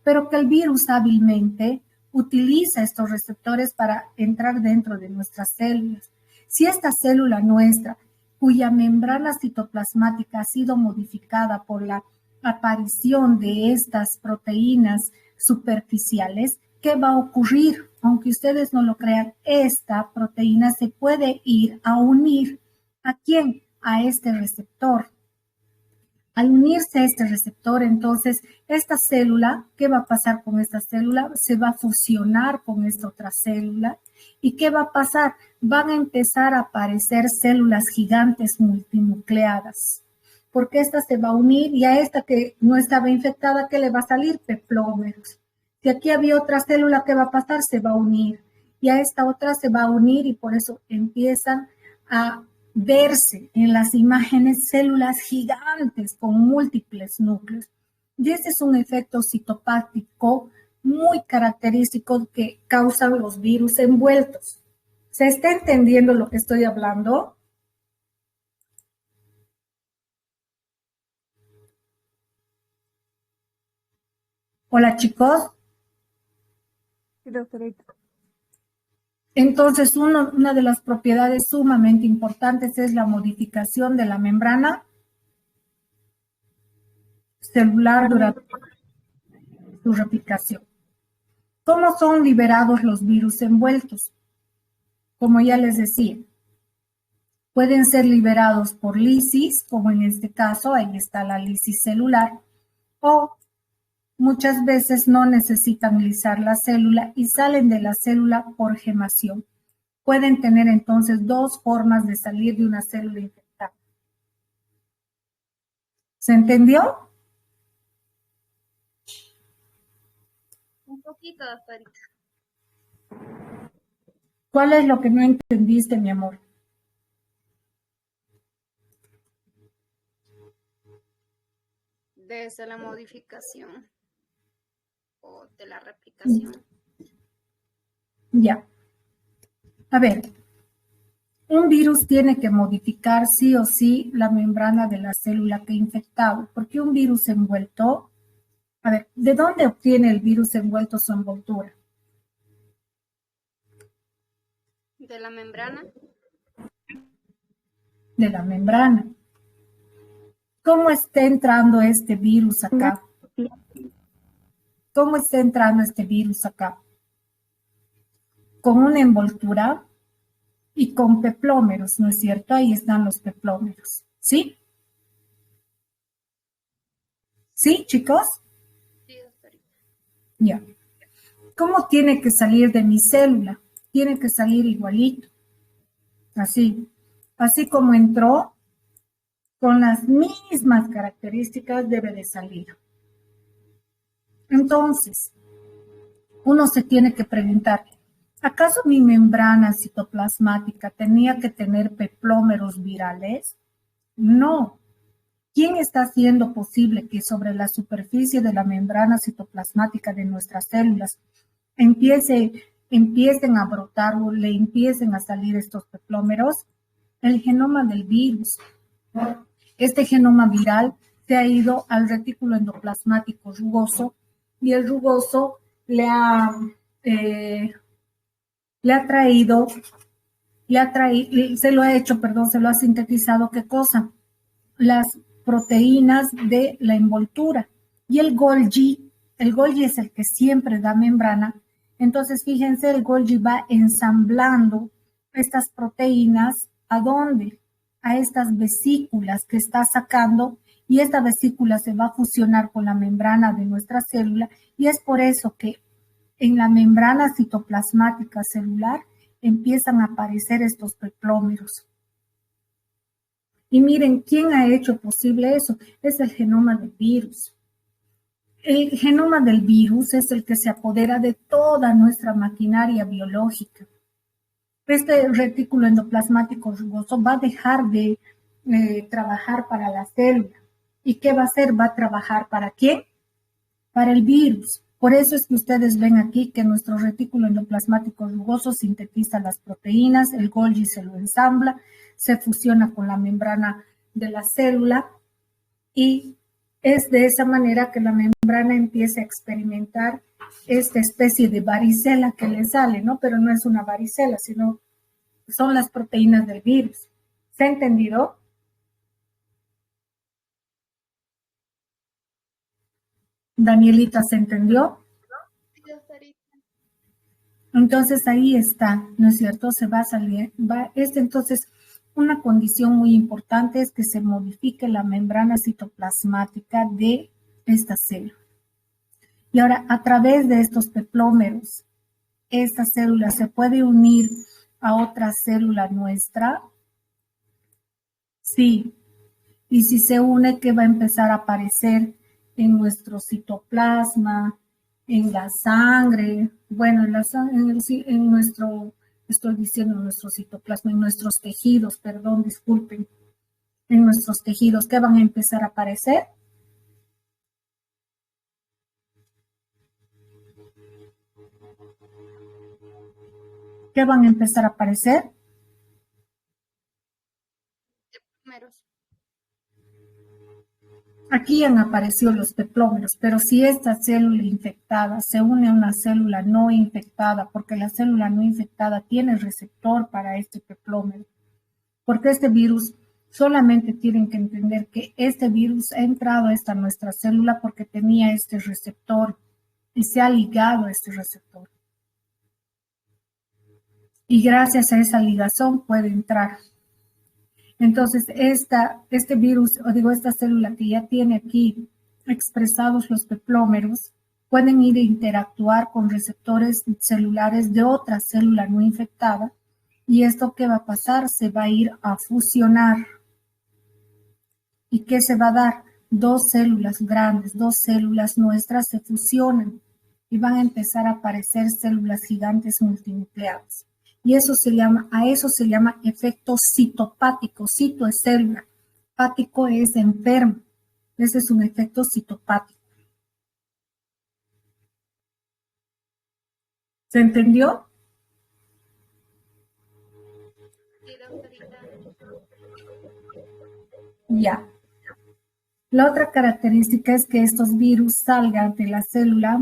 pero que el virus hábilmente utiliza estos receptores para entrar dentro de nuestras células. Si esta célula nuestra, cuya membrana citoplasmática ha sido modificada por la aparición de estas proteínas superficiales, ¿qué va a ocurrir? Aunque ustedes no lo crean, esta proteína se puede ir a unir ¿a quién? A este receptor. Al unirse a este receptor, entonces, esta célula, ¿qué va a pasar con esta célula? Se va a fusionar con esta otra célula. ¿Y qué va a pasar? Van a empezar a aparecer células gigantes multinucleadas, porque esta se va a unir y a esta que no estaba infectada, ¿qué le va a salir? Peplómeros. Si aquí había otra célula, ¿qué va a pasar? Se va a unir. Y a esta otra se va a unir y por eso empiezan a verse en las imágenes células gigantes con múltiples núcleos. Y ese es un efecto citopático muy característico que causan los virus envueltos. ¿Se está entendiendo lo que estoy hablando? Hola, chicos. Sí, doctorita. Entonces, una de las propiedades sumamente importantes es la modificación de la membrana celular durante su replicación. ¿Cómo son liberados los virus envueltos? Como ya les decía, pueden ser liberados por lisis, como en este caso, ahí está la lisis celular, o muchas veces no necesitan lisar la célula y salen de la célula por gemación. Pueden tener entonces dos formas de salir de una célula infectada. ¿Se entendió? Un poquito, doctorita. ¿Cuál es lo que no entendiste, mi amor? Desde la modificación o de la replicación. Ya. A ver, un virus tiene que modificar sí o sí la membrana de la célula que ha infectado, porque un virus envuelto, a ver, ¿de dónde obtiene el virus envuelto su envoltura? De la membrana. De la membrana. ¿Cómo está entrando este virus acá? ¿Cómo está entrando este virus acá? Con una envoltura y con peplómeros, ¿no es cierto? Ahí están los peplómeros, ¿sí? ¿Sí, chicos? Sí, doctorita. Ya. ¿Cómo tiene que salir de mi célula? Tiene que salir igualito, así. Así como entró, con las mismas características debe de salir. Entonces, uno se tiene que preguntar, ¿acaso mi membrana citoplasmática tenía que tener peplómeros virales? No. ¿Quién está haciendo posible que sobre la superficie de la membrana citoplasmática de nuestras células empiecen a brotar o le empiecen a salir estos peplómeros? El genoma del virus. Este genoma viral se ha ido al retículo endoplasmático rugoso y el rugoso eh, se lo ha sintetizado, ¿qué cosa? Las proteínas de la envoltura. Y el Golgi es el que siempre da membrana. Entonces, fíjense, el Golgi va ensamblando estas proteínas, ¿a dónde? A estas vesículas que está sacando, y esta vesícula se va a fusionar con la membrana de nuestra célula, y es por eso que en la membrana citoplasmática celular empiezan a aparecer estos peplómeros. Y miren, ¿quién ha hecho posible eso? Es el genoma del virus. El genoma del virus es el que se apodera de toda nuestra maquinaria biológica. Este retículo endoplasmático rugoso va a dejar de trabajar para la célula. ¿Y qué va a hacer? Va a trabajar ¿para quién? Para el virus. Por eso es que ustedes ven aquí que nuestro retículo endoplasmático rugoso sintetiza las proteínas, el Golgi se lo ensambla, se fusiona con la membrana de la célula y es de esa manera que la membrana empieza a experimentar esta especie de varicela que le sale, ¿no? Pero no es una varicela, sino son las proteínas del virus. ¿Se ha entendido? Danielita, ¿se entendió? Sí, doctorita. Entonces ahí está, ¿no es cierto? Se va a salir, entonces una condición muy importante es que se modifique la membrana citoplasmática de esta célula. Y ahora, a través de estos peplómeros, esta célula se puede unir a otra célula nuestra. Sí. Y si se une, ¿qué va a empezar a aparecer en nuestro citoplasma, en la sangre? Bueno, en nuestro, estoy diciendo nuestro citoplasma, en nuestros tejidos, perdón, disculpen. En nuestros tejidos, ¿qué van a empezar a aparecer? ¿Qué van a empezar a aparecer? Peplómeros. Aquí aquí han aparecido los peplómeros, pero si esta célula infectada se une a una célula no infectada, porque la célula no infectada tiene receptor para este peplómero, porque este virus, solamente tienen que entender que este virus ha entrado a esta nuestra célula porque tenía este receptor y se ha ligado a este receptor. Y gracias a esa ligación puede entrar. Entonces, este virus, o digo, esta célula que ya tiene aquí expresados los peplómeros, pueden ir a interactuar con receptores celulares de otra célula no infectada. ¿Y esto qué va a pasar? Se va a ir a fusionar. ¿Y qué se va a dar? Dos células grandes, dos células nuestras se fusionan y van a empezar a aparecer células gigantes multinucleadas. Y eso a eso se llama efecto citopático. Cito es célula, pático es enfermo. Ese es un efecto citopático. ¿Se entendió? Sí, doctorita. Ya. La otra característica es que estos virus salgan de la célula,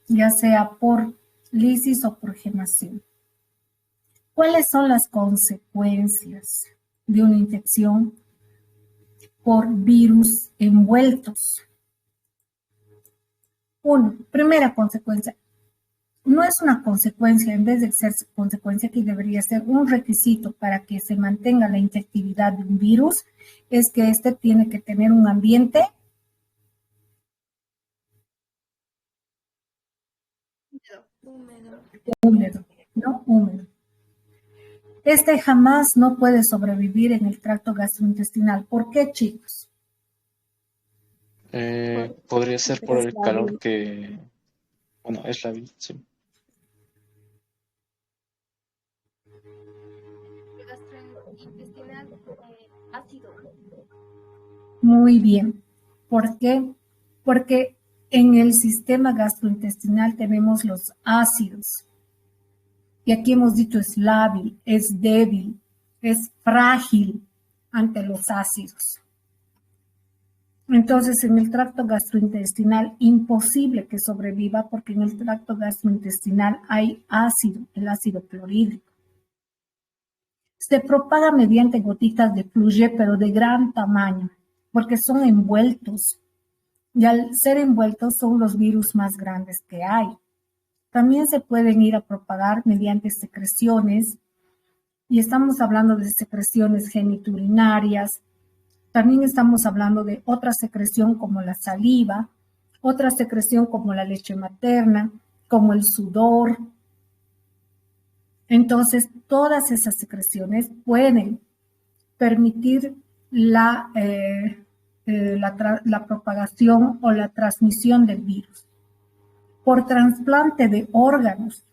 ya sea por lisis o por gemación. ¿Cuáles son las consecuencias de una infección por virus envueltos? Uno, primera consecuencia. No es una consecuencia, en vez de ser consecuencia, que debería ser un requisito para que se mantenga la infectividad de un virus, es que este tiene que tener un ambiente húmedo, ¿no? Húmedo. Este jamás no puede sobrevivir en el tracto gastrointestinal. ¿Por qué, chicos? Podría ser por Es el la calor vida. que, bueno, es la vida, sí. El gastrointestinal ácido. Muy bien. ¿Por qué? Porque en el sistema gastrointestinal tenemos los ácidos. Y aquí hemos dicho es lábil, es débil, es frágil ante los ácidos. Entonces, en el tracto gastrointestinal, imposible que sobreviva porque en el tracto gastrointestinal hay ácido, el ácido clorhídrico. Se propaga mediante gotitas de fluye, pero de gran tamaño, porque son envueltos. Y al ser envueltos son los virus más grandes que hay. También se pueden ir a propagar mediante secreciones, y estamos hablando de secreciones geniturinarias. También estamos hablando de otra secreción como la saliva, otra secreción como la leche materna, como el sudor. Entonces, todas esas secreciones pueden permitir la propagación o la transmisión del virus. Por trasplante de órganos,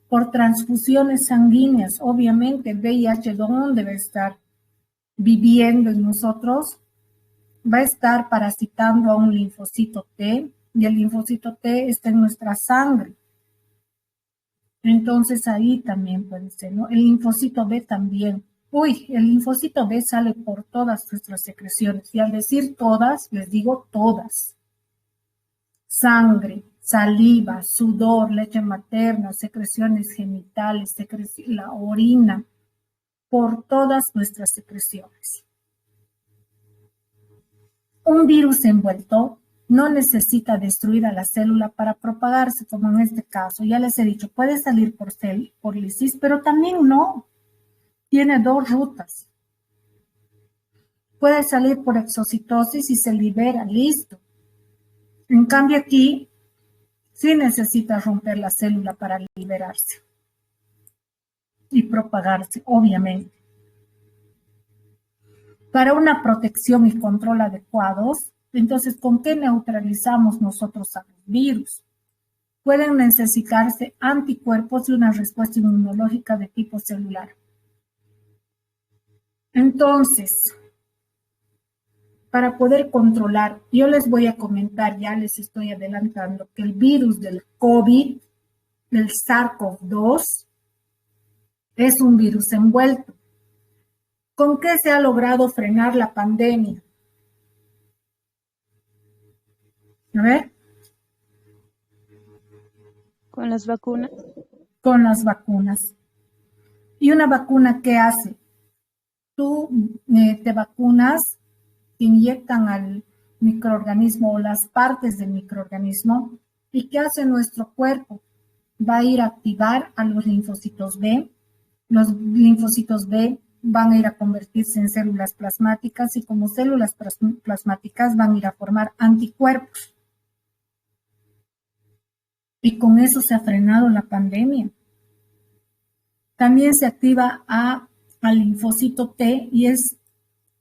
por transfusiones sanguíneas, obviamente el VIH, ¿dónde va a estar viviendo en nosotros? Va a estar parasitando a un linfocito T, y el linfocito T está en nuestra sangre. Entonces ahí también puede ser, ¿no? El linfocito B también. El linfocito B sale por todas nuestras secreciones, y al decir todas, les digo todas. Sangre, saliva, sudor, leche materna, secreciones genitales, la orina, por todas nuestras secreciones. Un virus envuelto no necesita destruir a la célula para propagarse, como en este caso. Ya les he dicho, puede salir por lisis, pero también no. Tiene dos rutas. Puede salir por exocitosis y se libera, listo. En cambio aquí, sí necesita romper la célula para liberarse y propagarse, obviamente. Para una protección y control adecuados, entonces, ¿con qué neutralizamos nosotros a los virus? Pueden necesitarse anticuerpos y una respuesta inmunológica de tipo celular. Entonces, para poder controlar, yo les voy a comentar, ya les estoy adelantando, que el virus del COVID, del SARS-CoV-2, es un virus envuelto. ¿Con qué se ha logrado frenar la pandemia? A ver, Con las vacunas. con las vacunas. ¿Y una vacuna qué hace? Tú te vacunas, te inyectan al microorganismo o las partes del microorganismo. ¿Y qué hace nuestro cuerpo? Va a ir a activar a los linfocitos B. Los linfocitos B van a ir a convertirse en células plasmáticas y como células plasmáticas van a ir a formar anticuerpos. Y con eso se ha frenado la pandemia. También se activa al linfocito T y es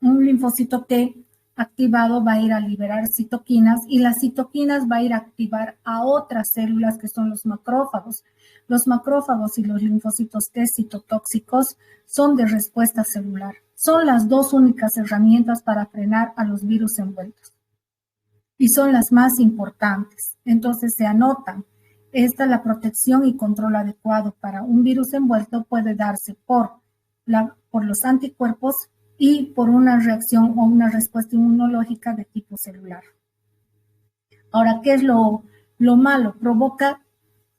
un linfocito T activado va a ir a liberar citoquinas y las citoquinas va a ir a activar a otras células que son los macrófagos. Los macrófagos y los linfocitos T citotóxicos son de respuesta celular. Son las dos únicas herramientas para frenar a los virus envueltos. Y son las más importantes. Entonces se anotan. La protección y control adecuado para un virus envuelto puede darse por los anticuerpos y por una reacción o una respuesta inmunológica de tipo celular. Ahora, ¿qué es lo malo? Provoca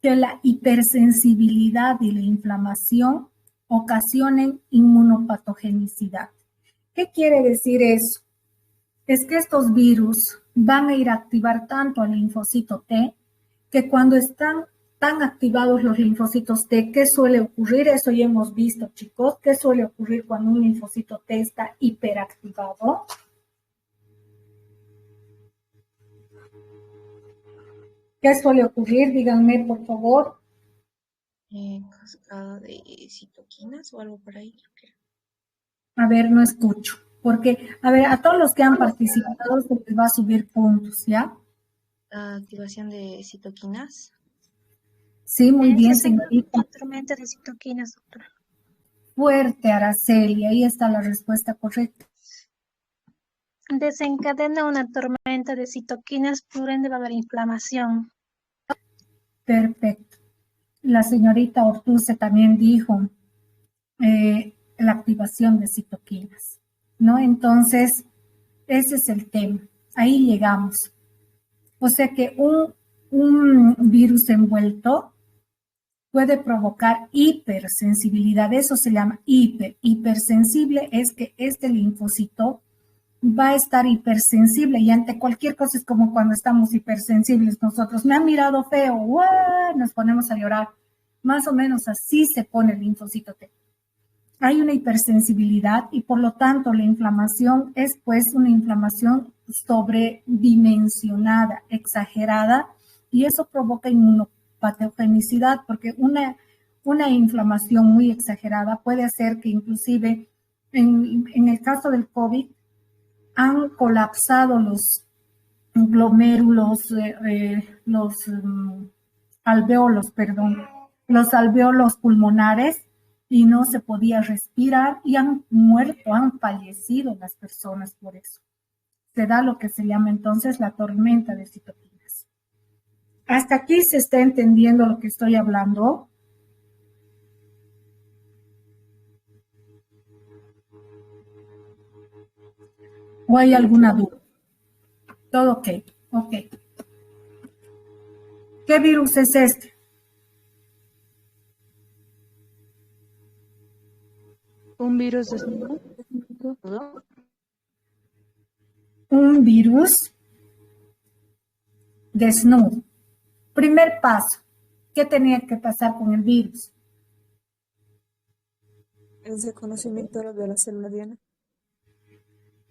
que la hipersensibilidad y la inflamación ocasionen inmunopatogenicidad. ¿Qué quiere decir eso? Es que estos virus van a ir a activar tanto al linfocito T que cuando están tan activados los linfocitos T, ¿qué suele ocurrir? Eso ya hemos visto, chicos. ¿Qué suele ocurrir cuando un linfocito T está hiperactivado? ¿Qué suele ocurrir? Díganme, por favor. Cascada de citoquinas o algo por ahí, creo que era. A ver, no escucho. Porque, a ver, a todos los que han participado se les va a subir puntos, ¿ya? Activación de citoquinas. Sí, muy bien, Desencadena señorita. una tormenta de citoquinas, doctora. Fuerte, Araceli. Ahí está la respuesta correcta. Desencadena una tormenta de citoquinas, por ende va a haber inflamación. Perfecto. La señorita Ortuze también dijo la activación de citoquinas, ¿no? Entonces, ese es el tema. Ahí llegamos. O sea que un virus envuelto puede provocar hipersensibilidad. Eso se llama hipersensible, es que este linfocito va a estar hipersensible y ante cualquier cosa es como cuando estamos hipersensibles nosotros. Me han mirado feo, ¡guau! Nos ponemos a llorar. Más o menos así se pone el linfocito T. Hay una hipersensibilidad y por lo tanto la inflamación es pues una inflamación sobredimensionada, exagerada y eso provoca inmunopatogenicidad porque una inflamación muy exagerada puede hacer que inclusive en el caso del COVID han colapsado los glomérulos, los alvéolos pulmonares y no se podía respirar y han muerto, han fallecido las personas por eso. Se da lo que se llama entonces la tormenta de citoquinas. ¿Hasta aquí se está entendiendo lo que estoy hablando? ¿O hay alguna duda? Todo ok, ok. ¿Qué virus es este? Un virus desnudo. Un virus desnudo. Primer paso. ¿Qué tenía que pasar con el virus? Es de conocimiento de la célula diana.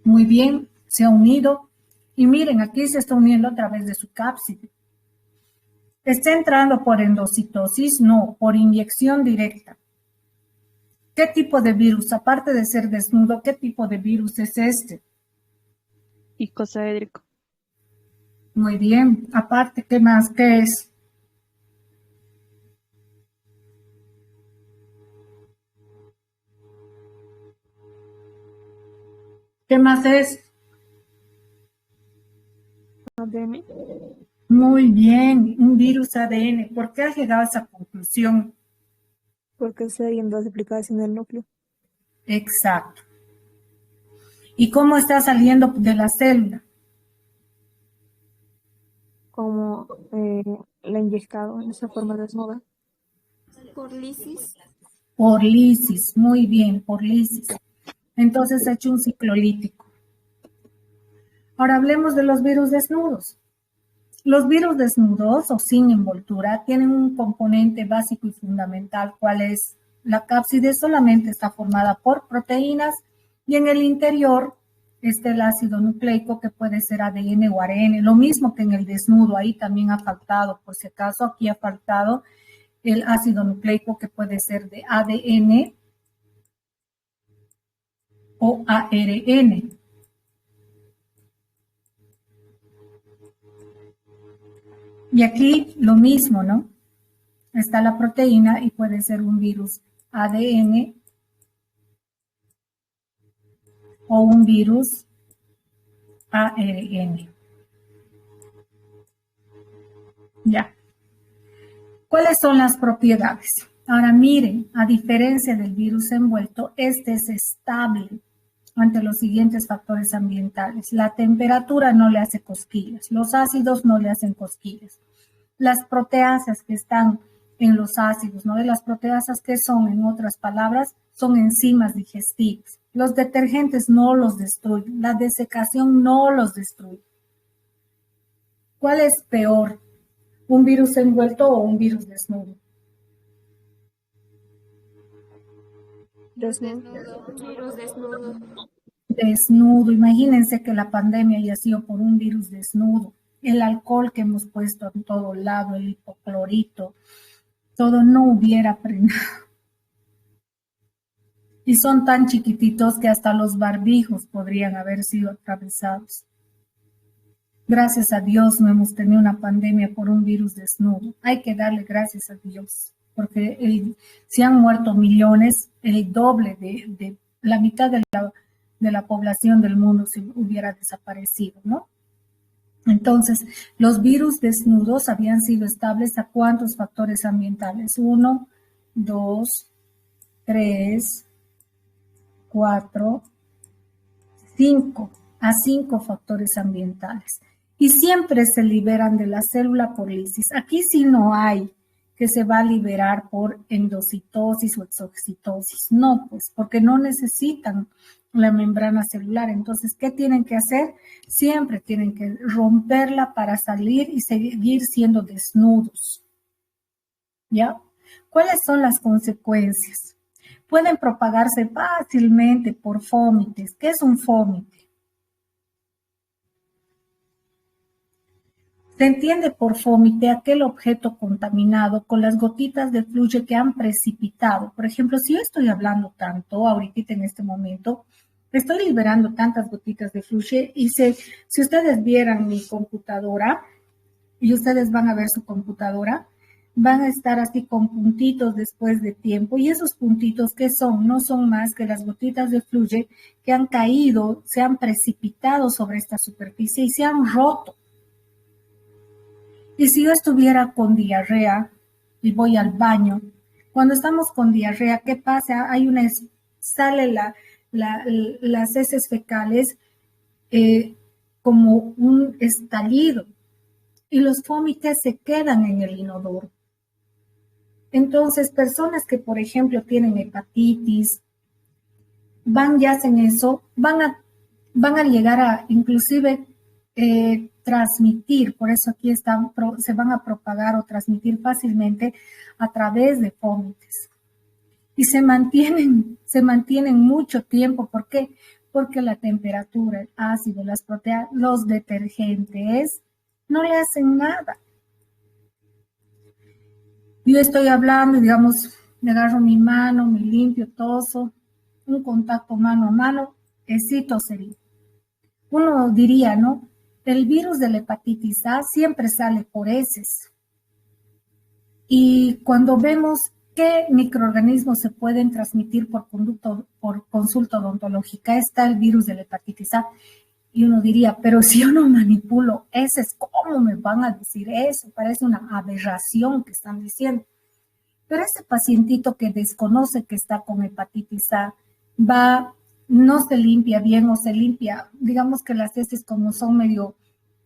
Muy bien, se ha unido. Y miren, aquí se está uniendo a través de su cápside. ¿Está entrando por endocitosis? No, por inyección directa. ¿Qué tipo de virus? Aparte de ser desnudo, ¿qué tipo de virus es este? Icosaédrico. Muy bien. Aparte, ¿qué más? ¿Qué es? ¿Qué más es? ADN. Muy bien, un virus ADN. ¿Por qué has llegado a esa conclusión? Porque se hay envases aplicadas en el núcleo. Exacto. ¿Y cómo está saliendo de la célula? cómo la ha inyectado en esa forma desnuda. Por lisis. Por lisis, muy bien, por lisis. Entonces ha hecho un ciclolítico. Ahora hablemos de los virus desnudos. Los virus desnudos o sin envoltura tienen un componente básico y fundamental, cual es la cápside. Solamente está formada por proteínas y en el interior está el ácido nucleico, que puede ser ADN o ARN, lo mismo que en el desnudo. Ahí también ha faltado, por si acaso, aquí ha faltado el ácido nucleico, que puede ser de ADN o ARN. Y aquí lo mismo, ¿no? Está la proteína y puede ser un virus ADN o un virus ARN. Ya. ¿Cuáles son las propiedades? Ahora miren, a diferencia del virus envuelto, este es estable ante los siguientes factores ambientales. La temperatura no le hace cosquillas, los ácidos no le hacen cosquillas. Las proteasas que están en los ácidos, ¿no? De las proteasas, que son, en otras palabras, son enzimas digestivas. Los detergentes no los destruyen, la desecación no los destruye. ¿Cuál es peor? ¿Un virus envuelto o un virus desnudo? Desnudo. Virus desnudo. Desnudo. Imagínense que la pandemia haya sido por un virus desnudo. El alcohol que hemos puesto en todo lado, el hipoclorito, todo no hubiera frenado. Y son tan chiquititos que hasta los barbijos podrían haber sido atravesados. Gracias a Dios no hemos tenido una pandemia por un virus desnudo. Hay que darle gracias a Dios, porque se han muerto millones, el doble de la mitad de la población del mundo se hubiera desaparecido, ¿no? Entonces, los virus desnudos habían sido estables a ¿cuántos factores ambientales? 1, 2, 3, 4, 5, a 5 factores ambientales. Y siempre se liberan de la célula por lisis. Aquí sí no hay que se va a liberar por endocitosis o exocitosis. No, pues, porque no necesitan la membrana celular. Entonces, ¿qué tienen que hacer? Siempre tienen que romperla para salir y seguir siendo desnudos. ¿Ya? ¿Cuáles son las consecuencias? Pueden propagarse fácilmente por fómites. ¿Qué es un fómite? Se entiende por fómite aquel objeto contaminado con las gotitas de fluye que han precipitado. Por ejemplo, si yo estoy hablando tanto ahorita en este momento, estoy liberando tantas gotitas de fluye y si ustedes vieran mi computadora y ustedes van a ver su computadora, van a estar así con puntitos después de tiempo. Y esos puntitos, ¿qué son? No son más que las gotitas de fluye que han caído, se han precipitado sobre esta superficie y se han roto. Y si yo estuviera con diarrea y voy al cuando estamos con diarrea, ¿qué pasa? Sale las heces fecales como un estallido y los fómites se quedan en el inodoro. Entonces, personas que, por ejemplo, tienen hepatitis, van y hacen eso, van a llegar a inclusive transmitir, por eso aquí se van a propagar o transmitir fácilmente a través de fómites. Y se mantienen mucho tiempo. ¿Por qué? Porque la temperatura, el ácido, las proteínas, los detergentes no le hacen nada. Yo estoy hablando, digamos, me agarro mi mano, me limpio, toso, un contacto mano a mano, tosería. Uno diría, ¿no? El virus de la hepatitis A siempre sale por heces. Y cuando vemos qué microorganismos se pueden transmitir por consulta odontológica, está el virus de la hepatitis A. Y uno diría, pero si yo no manipulo heces, ¿cómo me van a decir eso? Parece una aberración que están diciendo. Pero ese pacientito que desconoce que está con hepatitis A, no se limpia bien o se limpia, digamos que las heces como son medio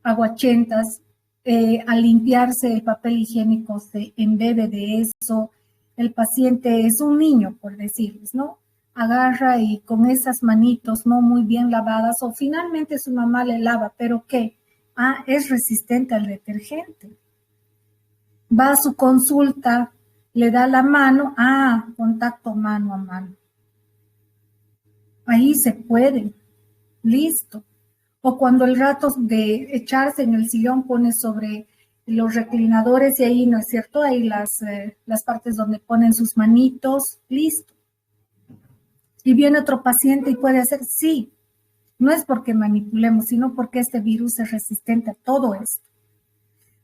aguachentas, al limpiarse el papel higiénico se embebe de eso, el paciente es un niño, por decirles, ¿no? Agarra y con esas manitos no muy bien lavadas, o finalmente su mamá le lava, pero ¿qué? Ah, es resistente al detergente. Va a su consulta, le da la mano, contacto mano a mano. Ahí se puede, listo. O cuando el rato de echarse en el sillón pone sobre los reclinadores y ahí, ¿no es cierto? Ahí las partes donde ponen sus manitos, listo. Y viene otro paciente y puede hacer, sí, no es porque manipulemos, sino porque este virus es resistente a todo esto.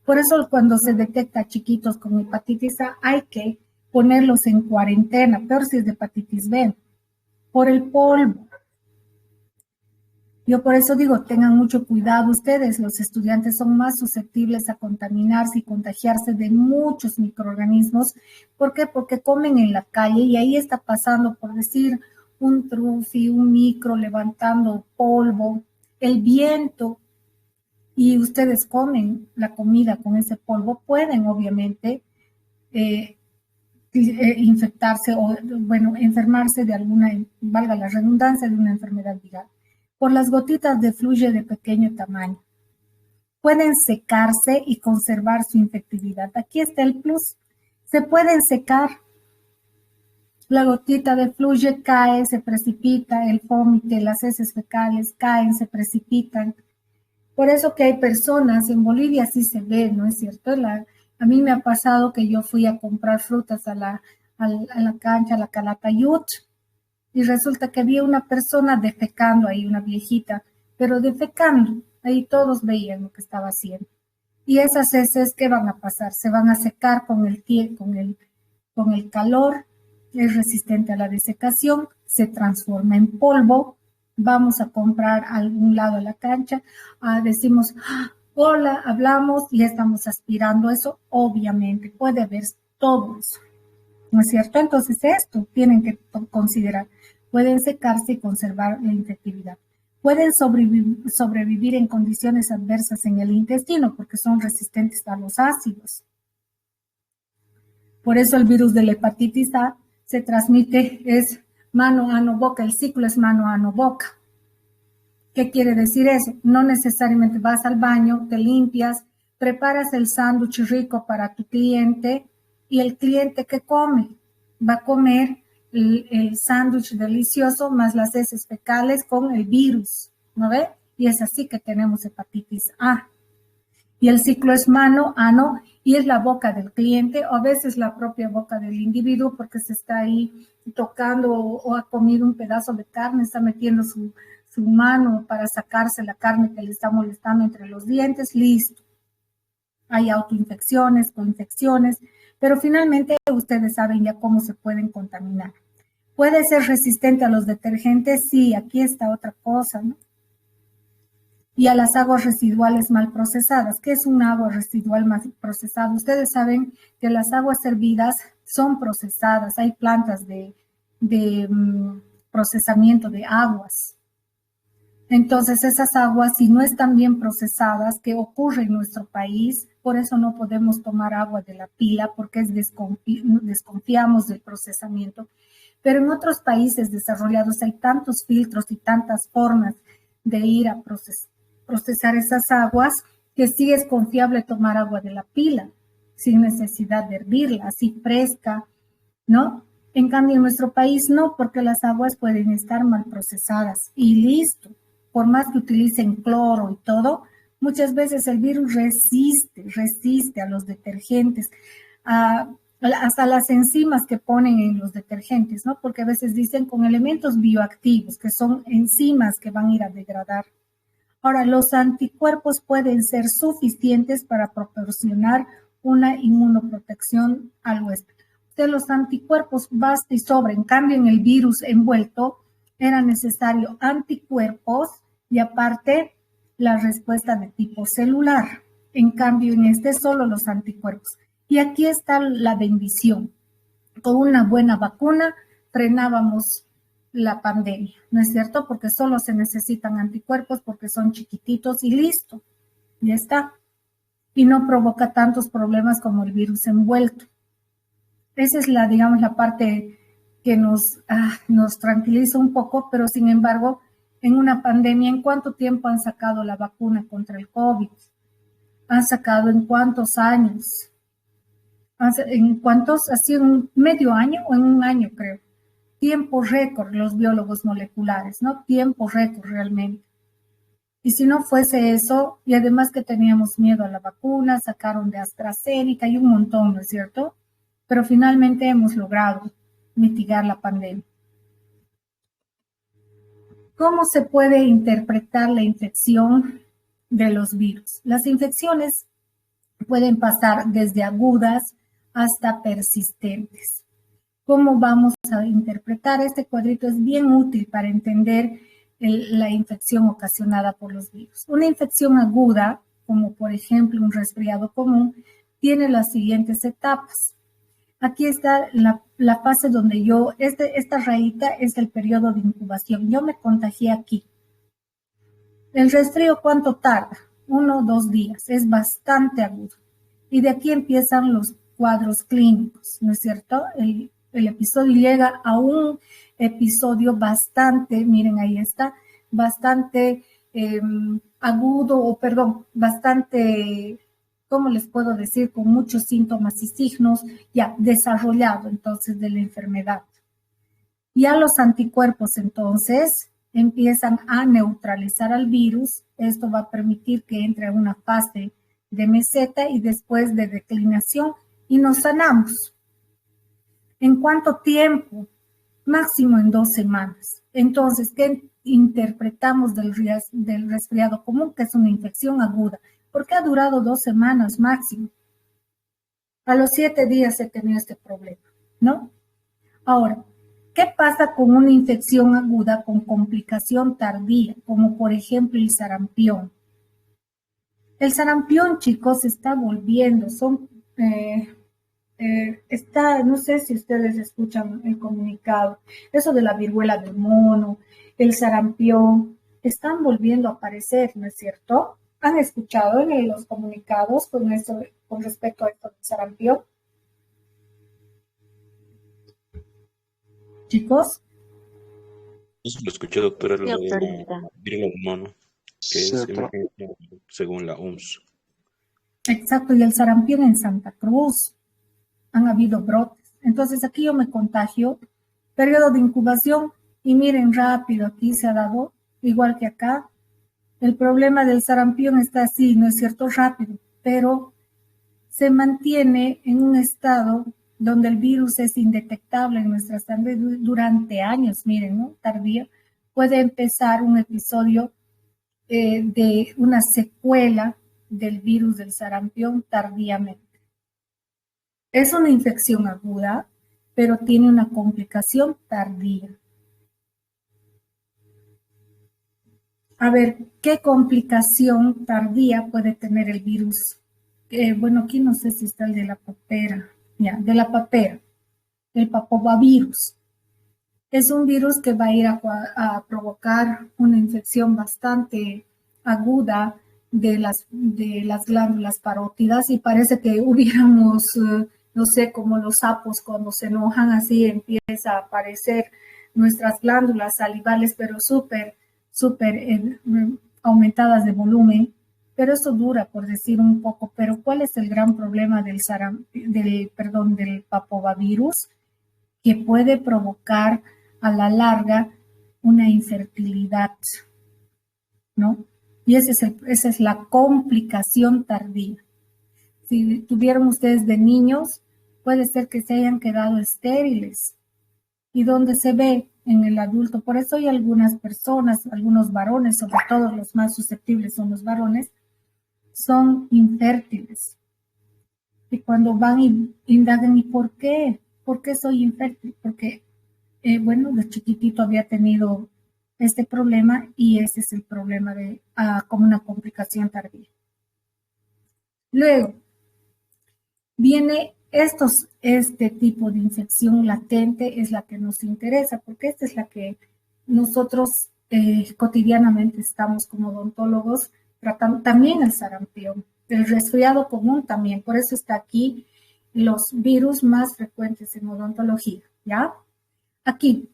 Por eso cuando se detecta a chiquitos con hepatitis A, hay que ponerlos en cuarentena, peor si es de hepatitis B, por el polvo. Yo por eso digo, tengan mucho cuidado ustedes, los estudiantes son más susceptibles a contaminarse y contagiarse de muchos microorganismos. ¿Por qué? Porque comen en la calle y ahí está pasando, por decir, un trufi, un micro levantando polvo, el viento, y ustedes comen la comida con ese polvo, pueden obviamente infectarse o, bueno, enfermarse de alguna, valga la redundancia, de una enfermedad viral. Por las gotitas de fluye de pequeño tamaño. Pueden secarse y conservar su infectividad. Aquí está el plus. Se pueden secar. La gotita de fluye cae, se precipita, el vómito, las heces fecales caen, se precipitan. Por eso que hay personas, en Bolivia sí se ve, ¿no es cierto? A mí me ha pasado que yo fui a comprar frutas a la cancha, a la Calatayud, y resulta que había una persona defecando ahí, una viejita, pero defecando. Ahí todos veían lo que estaba haciendo. Y esas heces, ¿qué van a pasar? Se van a secar con el calor, es resistente a la desecación, se transforma en polvo. Vamos a comprar a algún lado de la cancha, decimos, hola, hablamos y estamos aspirando eso, obviamente, puede haber todo eso, ¿no es cierto? Entonces esto tienen que considerar. Pueden secarse y conservar la infectividad. Pueden sobrevivir en condiciones adversas en el intestino porque son resistentes a los ácidos. Por eso el virus de la hepatitis A se transmite, es mano, ano, boca. El ciclo es mano, ano, boca. ¿Qué quiere decir eso? No necesariamente vas al baño, te limpias, preparas el sándwich rico para tu cliente y el cliente ¿qué come? Va a comer el sándwich delicioso más las heces fecales con el virus, ¿no ve? Y es así que tenemos hepatitis A. Y el ciclo es mano, ano, y es la boca del cliente, o a veces la propia boca del individuo, porque se está ahí tocando o ha comido un pedazo de carne, está metiendo su mano para sacarse la carne que le está molestando entre los dientes, listo. Hay autoinfecciones, coinfecciones, pero finalmente ustedes saben ya cómo se pueden contaminar. ¿Puede ser resistente a los detergentes? Sí, aquí está otra cosa, ¿no? Y a las aguas residuales mal procesadas. ¿Qué es un agua residual mal procesada? Ustedes saben que las aguas hervidas son procesadas. Hay plantas de procesamiento de aguas. Entonces, esas aguas, si no están bien procesadas, ¿qué ocurre en nuestro país? Por eso no podemos tomar agua de la pila, porque desconfiamos del procesamiento. Pero en otros países desarrollados hay tantos filtros y tantas formas de ir a procesar esas aguas, que sí es confiable tomar agua de la pila, sin necesidad de hervirla, así fresca, ¿no? En cambio, en nuestro país no, porque las aguas pueden estar mal procesadas y listo. Por más que utilicen cloro y todo, muchas veces el virus resiste a los detergentes, hasta las enzimas que ponen en los detergentes, ¿no? Porque a veces dicen con elementos bioactivos, que son enzimas que van a ir a degradar. Ahora, los anticuerpos pueden ser suficientes para proporcionar una inmunoprotección al huésped. De los anticuerpos basta y sobra. En cambio, en el virus envuelto era necesario anticuerpos y aparte la respuesta de tipo celular. En cambio, en este solo los anticuerpos. Y aquí está la bendición. Con una buena vacuna frenábamos la pandemia, ¿no es cierto? Porque solo se necesitan anticuerpos porque son chiquititos y listo. Ya está. y no provoca tantos problemas como el virus envuelto. Esa es digamos, la parte que nos tranquiliza un poco, pero sin embargo, en una pandemia, ¿en cuánto tiempo han sacado la vacuna contra el COVID? ¿Han sacado en cuántos años? ¿En cuántos? ¿Ha sido un medio año o en un año, creo? Tiempo récord, los biólogos moleculares, ¿no? Tiempo récord realmente. Y si no fuese eso, y además que teníamos miedo a la vacuna, sacaron de AstraZeneca y un montón, ¿no es cierto? Pero finalmente hemos logrado mitigar la pandemia. ¿Cómo se puede interpretar la infección de los virus? Las infecciones pueden pasar desde agudas hasta persistentes. ¿Cómo vamos a interpretar? Este cuadrito es bien útil para entender la infección ocasionada por los virus. Una infección aguda, como por ejemplo un resfriado común, tiene las siguientes etapas. Aquí está la fase donde esta rayita es el periodo de incubación. Yo me contagié aquí. El resfrío, ¿cuánto tarda? 1 o 2 días. Es bastante agudo. Y de aquí empiezan los cuadros clínicos, ¿no es cierto? El episodio llega a un episodio bastante, miren ahí está, bastante bastante, ¿cómo les puedo decir? Con muchos síntomas y signos ya desarrollado entonces de la enfermedad. Ya los anticuerpos entonces empiezan a neutralizar al virus. Esto va a permitir que entre a una fase de meseta y después de declinación y nos sanamos. ¿En cuánto tiempo? Máximo en 2 semanas. Entonces, ¿qué interpretamos del resfriado común? Que es una infección aguda. ¿Por qué ha durado 2 semanas máximo? A los 7 días he tenido este problema, ¿no? Ahora, ¿qué pasa con una infección aguda con complicación tardía, como por ejemplo el sarampión? El sarampión, chicos, se está volviendo, no sé si ustedes escuchan el comunicado, eso de la viruela del mono, el sarampión, están volviendo a aparecer, ¿no es cierto? ¿Han escuchado en los comunicados con respecto a esto del sarampión? Chicos. Eso lo escuché, doctora, Sí, lo de la doctorita. viruela del mono, que es Cierto. según la OMS. Exacto, y el sarampión en Santa Cruz. Han habido brotes. Entonces aquí yo me contagio, periodo de incubación, y miren rápido, aquí se ha dado, igual que acá. El problema del sarampión está así, ¿no es cierto? Rápido, pero se mantiene en un estado donde el virus es indetectable en nuestra sangre durante años, miren, ¿no? Tardía. Puede empezar un episodio de una secuela del virus del sarampión tardíamente. Es una infección aguda, pero tiene una complicación tardía. A ver, ¿qué complicación tardía puede tener el virus? Bueno, aquí no sé si está el de la papera. Ya, de la papera. El papovavirus. Es un virus que va a ir a provocar una infección bastante aguda de las glándulas parótidas y parece que hubiéramos, no sé, como los sapos cuando se enojan, así empieza a aparecer nuestras glándulas salivales, pero súper aumentadas de volumen, pero eso dura, por decir un poco. Pero ¿cuál es el gran problema del papovavirus? Que puede provocar a la larga una infertilidad, ¿no? Y esa es la complicación tardía. Si tuvieron ustedes de niños, puede ser que se hayan quedado estériles. ¿Y dónde se ve? En el adulto. Por eso hay algunas personas, algunos varones, sobre todo los más susceptibles son los varones, son infértiles. Y cuando van y indagan, ¿y por qué? ¿Por qué soy infértil? Porque, de chiquitito había tenido este problema y ese es el problema como una complicación tardía. Luego, viene este tipo de infección latente es la que nos interesa, porque esta es la que nosotros cotidianamente estamos como odontólogos tratando, también el sarampión, El resfriado común también, por eso está aquí los virus más frecuentes en odontología, ¿ya? Aquí,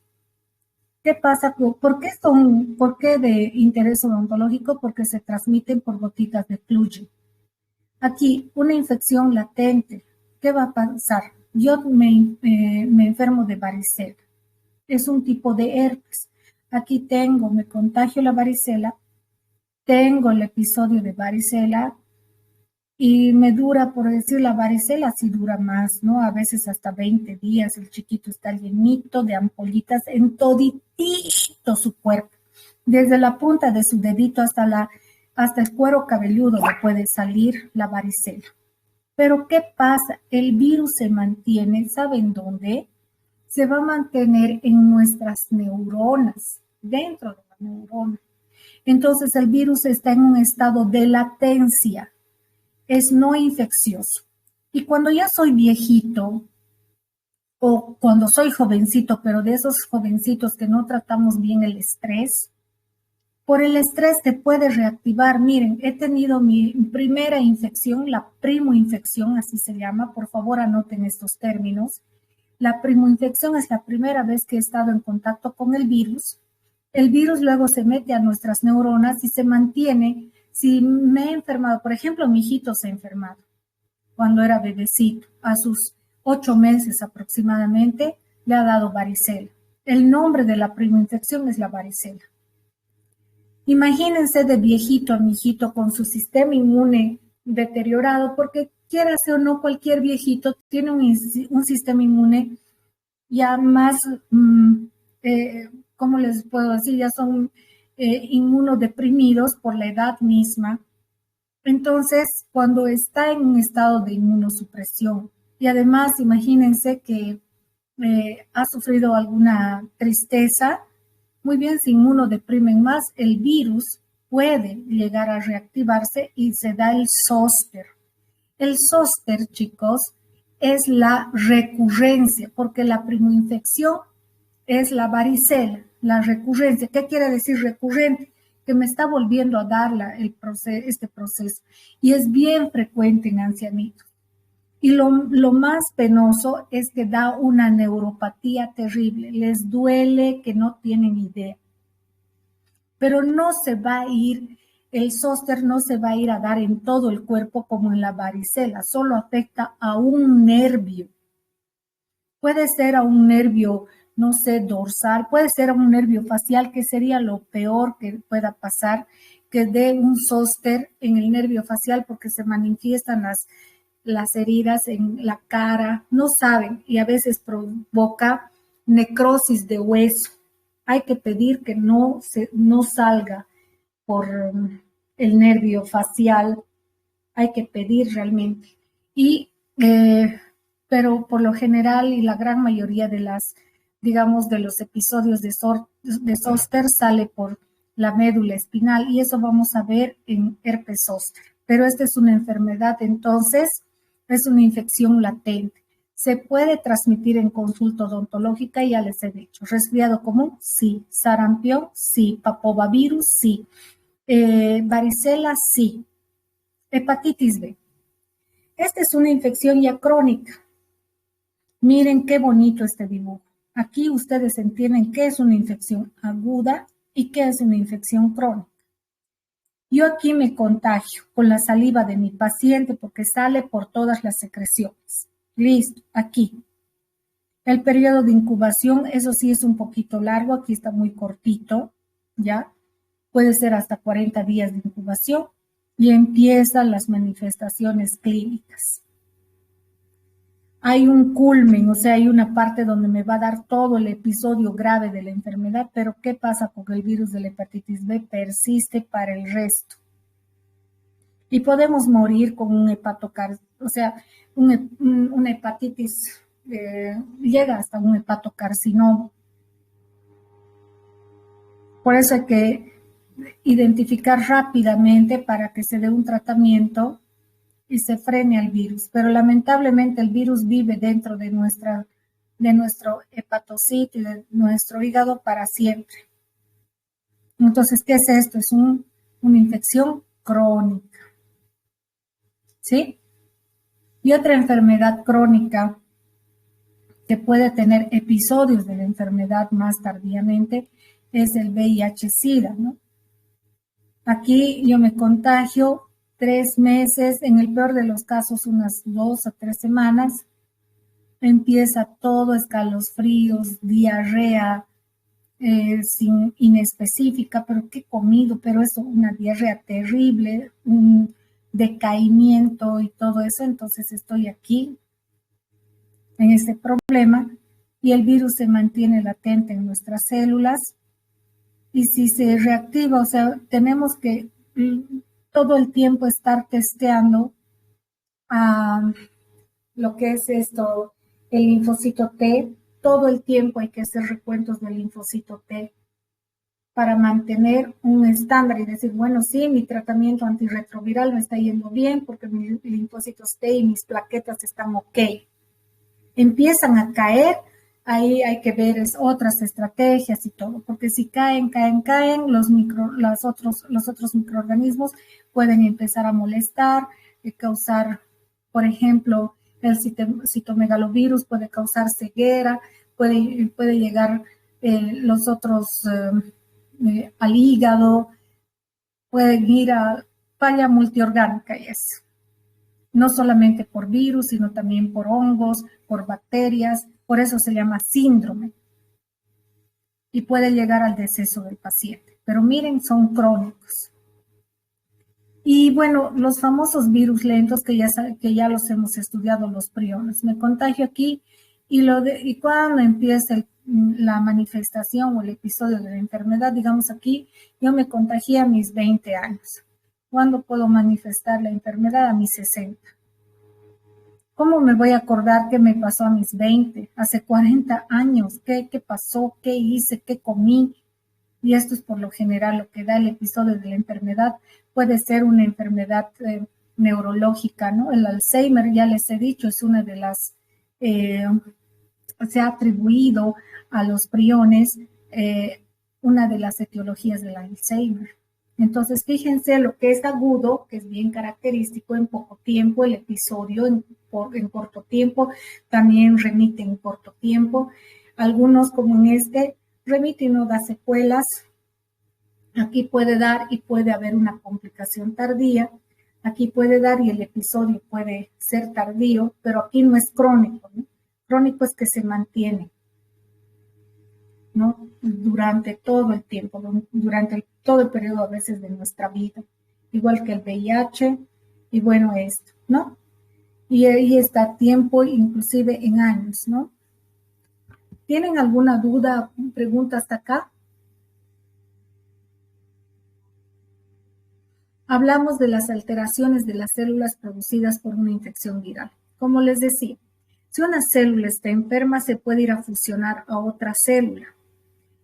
¿qué pasa? ¿Por qué de interés odontológico? Porque se transmiten por gotitas de flujo. Aquí, una infección latente. ¿Qué va a pasar? Yo me enfermo de varicela. Es un tipo de herpes. Aquí me contagio la varicela, tengo el episodio de varicela y me dura, por decir, la varicela sí dura más, ¿no? A veces hasta 20 días, el chiquito está llenito de ampollitas en toditito su cuerpo. Desde la punta de su dedito hasta el cuero cabelludo le puede salir la varicela. Pero ¿qué pasa? El virus se mantiene, ¿saben dónde? Se va a mantener en nuestras neuronas, dentro de la neurona. Entonces el virus está en un estado de latencia, es no infeccioso. Y cuando ya soy viejito, o cuando soy jovencito, pero de esos jovencitos que no tratamos bien el estrés, por el estrés te puede reactivar. Miren, he tenido mi primera infección, la primoinfección, así se llama. Por favor, anoten estos términos. La primoinfección es la primera vez que he estado en contacto con el virus. El virus luego se mete a nuestras neuronas y se mantiene. Si me he enfermado, por ejemplo, mi hijito se ha enfermado cuando era bebecito, a sus 8 meses aproximadamente, le ha dado varicela. El nombre de la primoinfección es la varicela. Imagínense de viejito a mi hijito con su sistema inmune deteriorado, porque quieras o no, cualquier viejito tiene un sistema inmune ya más, ¿cómo les puedo decir? Ya son inmunodeprimidos por la edad misma. Entonces, cuando está en un estado de inmunosupresión y además imagínense que ha sufrido alguna tristeza, muy bien, se inmunodeprimen más, el virus puede llegar a reactivarse y se da el zóster. El zóster, chicos, es la recurrencia, porque la primoinfección es la varicela, la recurrencia. ¿Qué quiere decir recurrente? Que me está volviendo a dar este proceso. Y es bien frecuente en ancianitos. Y lo más penoso es que da una neuropatía terrible. Les duele que no tienen idea. Pero no se va a ir, el zóster no se va a ir a dar en todo el cuerpo como en la varicela. Solo afecta a un nervio. Puede ser a un nervio, no sé, dorsal. Puede ser a un nervio facial, que sería lo peor que pueda pasar, que dé un zóster en el nervio facial porque se manifiestan las heridas en la cara, no saben, y a veces provoca necrosis de hueso. Hay que pedir que no salga por el nervio facial, hay que pedir realmente. Pero por lo general y la gran mayoría de de los episodios de zóster sale por la médula espinal y eso vamos a ver en herpes zóster. Pero esta es una enfermedad, entonces, es una infección latente. ¿Se puede transmitir en consulta odontológica? Ya les he dicho. ¿Resfriado común? Sí. ¿Sarampión? Sí. ¿Papovavirus? Sí. ¿Varicela? Sí. Hepatitis B. Esta es una infección ya crónica. Miren qué bonito este dibujo. Aquí ustedes entienden qué es una infección aguda y qué es una infección crónica. Yo aquí me contagio con la saliva de mi paciente porque sale por todas las secreciones. Listo, aquí. El periodo de incubación, eso sí es un poquito largo, aquí está muy cortito, ¿ya? Puede ser hasta 40 días de incubación y empiezan las manifestaciones clínicas. Hay un culmen, o sea, hay una parte donde me va a dar todo el episodio grave de la enfermedad, pero ¿qué pasa con el virus de la hepatitis B? Persiste para el resto. Y podemos morir con un hepatocarcinoma, o sea, una hepatitis llega hasta un hepatocarcinoma. Por eso hay que identificar rápidamente para que se dé un tratamiento y se frene al virus. Pero lamentablemente el virus vive dentro de nuestro hepatocito y de nuestro hígado para siempre. Entonces, ¿qué es esto? Es una infección crónica. ¿sí? Y otra enfermedad crónica que puede tener episodios de la enfermedad más tardíamente es el VIH-Sida, ¿no? Aquí yo me contagio 3 meses, en el peor de los casos unas 2 o 3 semanas, empieza todo, escalofríos, diarrea, sin inespecífica, pero qué comido, pero eso, una diarrea terrible, un decaimiento y todo eso, entonces estoy aquí en este problema y el virus se mantiene latente en nuestras células y si se reactiva, o sea, tenemos que todo el tiempo estar testeando lo que es esto, el linfocito T, todo el tiempo hay que hacer recuentos del linfocito T para mantener un estándar y decir, bueno, sí, mi tratamiento antirretroviral me está yendo bien porque mis linfocitos T y mis plaquetas están ok. Empiezan a caer, ahí hay que ver otras estrategias y todo, porque si caen, los otros microorganismos pueden empezar a molestar, causar, por ejemplo, el citomegalovirus puede causar ceguera, puede llegar los otros al hígado, pueden ir a falla multiorgánica y eso. No solamente por virus, sino también por hongos, por bacterias, por eso se llama síndrome. Y puede llegar al deceso del paciente. Pero miren, son crónicos. Y bueno, los famosos virus lentos que ya los hemos estudiado, los priones. Me contagio aquí y cuando empieza la manifestación o el episodio de la enfermedad, digamos aquí, yo me contagié a mis 20 años. ¿Cuándo puedo manifestar la enfermedad? A mis 60. ¿Cómo me voy a acordar qué me pasó a mis 20, hace 40 años? ¿Qué pasó? ¿Qué hice? ¿Qué comí? Y esto es por lo general lo que da el episodio de la enfermedad. Puede ser una enfermedad neurológica, ¿no? El Alzheimer, ya les he dicho, es una de las, se ha atribuido a los priones una de las etiologías del Alzheimer. Entonces, fíjense lo que es agudo, que es bien característico en poco tiempo, el episodio en corto tiempo, también remite en corto tiempo. Algunos, como en este, remite y no da secuelas. Aquí puede dar y puede haber una complicación tardía. Aquí puede dar y el episodio puede ser tardío, pero aquí no es crónico, ¿no? Crónico es que se mantiene, ¿no? Durante todo el tiempo, durante todo el periodo a veces de nuestra vida, igual que el VIH, y bueno, esto, ¿no? Y ahí está tiempo, inclusive en años, ¿no? ¿Tienen alguna duda, pregunta hasta acá? Hablamos de las alteraciones de las células producidas por una infección viral. Como les decía, si una célula está enferma, se puede ir a fusionar a otra célula.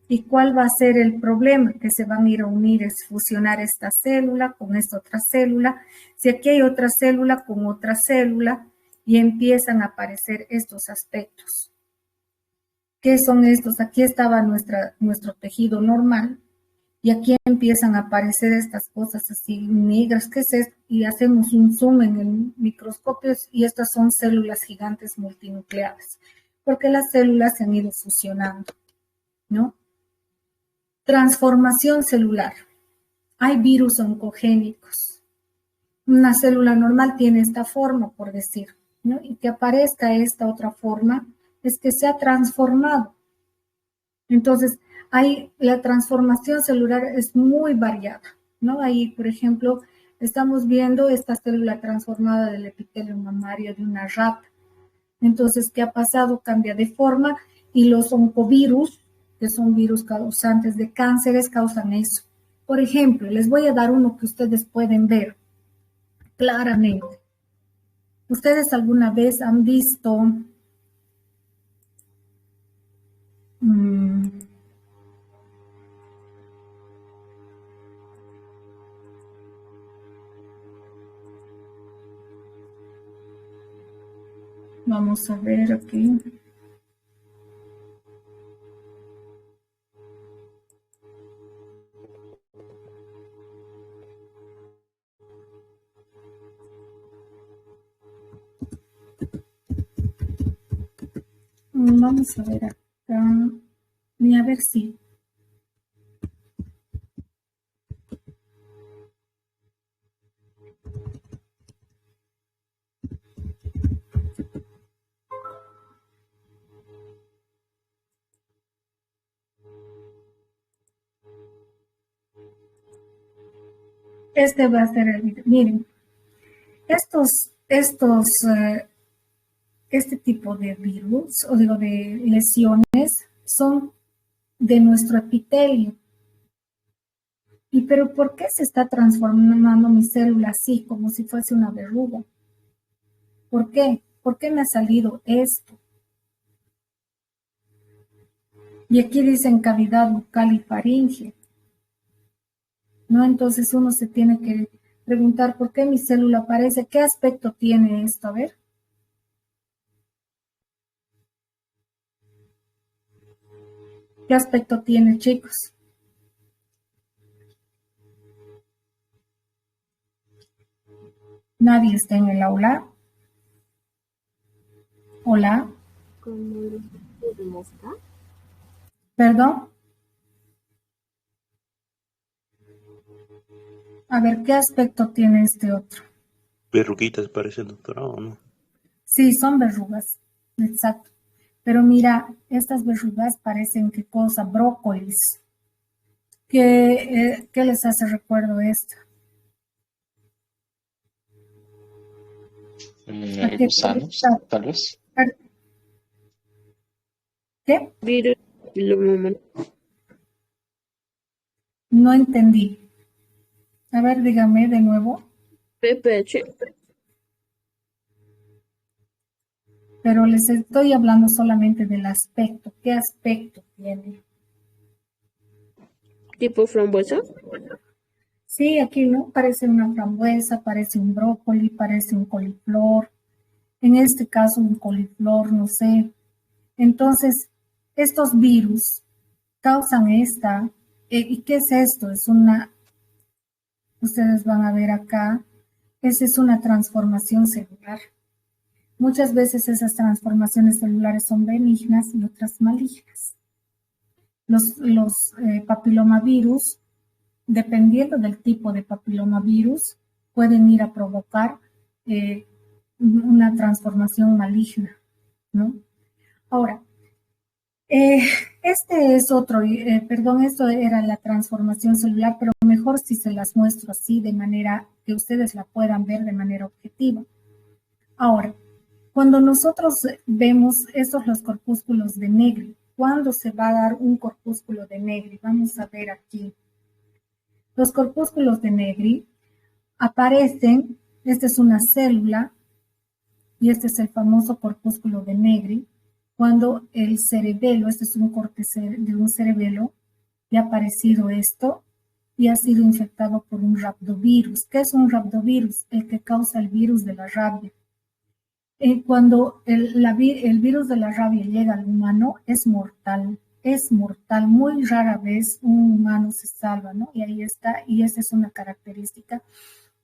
¿Y cuál va a ser el problema? Que se van a ir a unir, es fusionar esta célula con esta otra célula. Si aquí hay otra célula con otra célula y empiezan a aparecer estos aspectos. ¿Qué son estos? Aquí estaba nuestro tejido normal y aquí empiezan a aparecer estas cosas así negras. ¿Qué es esto? Y hacemos un zoom en el microscopio y estas son células gigantes multinucleadas, porque las células se han ido fusionando, ¿no? Transformación celular. Hay virus oncogénicos. Una célula normal tiene esta forma, por decir, ¿no? Y que aparezca esta otra forma es que se ha transformado. Entonces, la transformación celular es muy variada, ¿no? Ahí, por ejemplo, estamos viendo esta célula transformada del epitelio mamario de una rata. Entonces, ¿qué ha pasado? Cambia de forma y los oncovirus, que son virus causantes de cánceres, causan eso. Por ejemplo, les voy a dar uno que ustedes pueden ver claramente. ¿Ustedes alguna vez han visto vamos a ver aquí. Vamos a ver acá. Y a ver si. Este va a ser el video. Miren, este tipo de virus, o digo de lesiones, son de nuestro epitelio. ¿Y pero por qué se está transformando mi célula así, como si fuese una verruga? ¿Por qué? ¿Por qué me ha salido esto? Y aquí dicen cavidad bucal y faringe. ¿No? Entonces uno se tiene que preguntar por qué mi célula aparece, qué aspecto tiene esto, a ver. ¿Qué aspecto tiene, chicos? Nadie está en el aula. Hola. ¿Como los ojos de mosca? ¿Perdón? A ver, ¿qué aspecto tiene este otro? Verruguitas parecen, doctora, ¿o no? Sí, son verrugas, exacto. Pero mira, estas verrugas parecen qué cosa, brócolis. ¿Qué les hace recuerdo esto? ¿A qué Gusanos, cosa? tal vez. ¿Qué? Virus papiloma. No entendí. A ver, dígame de nuevo. PPH. Pero les estoy hablando solamente del aspecto. ¿Qué aspecto tiene? ¿Tipo frambuesa? Sí, aquí no parece una frambuesa, parece un brócoli, parece un coliflor. En este caso, un coliflor, no sé. Entonces, estos virus causan esta. ¿Y qué es esto? Es una, ustedes van a ver acá, esa es una transformación celular. Muchas veces esas transformaciones celulares son benignas y otras malignas. Los papilomavirus, dependiendo del tipo de papilomavirus, pueden ir a provocar una transformación maligna, ¿no? Ahora, este es otro, perdón, esto era la transformación celular, pero mejor si se las muestro así, de manera que ustedes la puedan ver de manera objetiva. Ahora, cuando nosotros vemos estos los corpúsculos de Negri, ¿cuándo se va a dar un corpúsculo de Negri? Vamos a ver aquí. Los corpúsculos de Negri aparecen, esta es una célula y este es el famoso corpúsculo de Negri, cuando el cerebelo, este es un corte de un cerebelo, y ha aparecido esto y ha sido infectado por un rhabdovirus. ¿Qué es un rhabdovirus? El que causa el virus de la rabia. Cuando el virus de la rabia llega al humano, es mortal, muy rara vez un humano se salva, ¿no? Y ahí está, y esa es una característica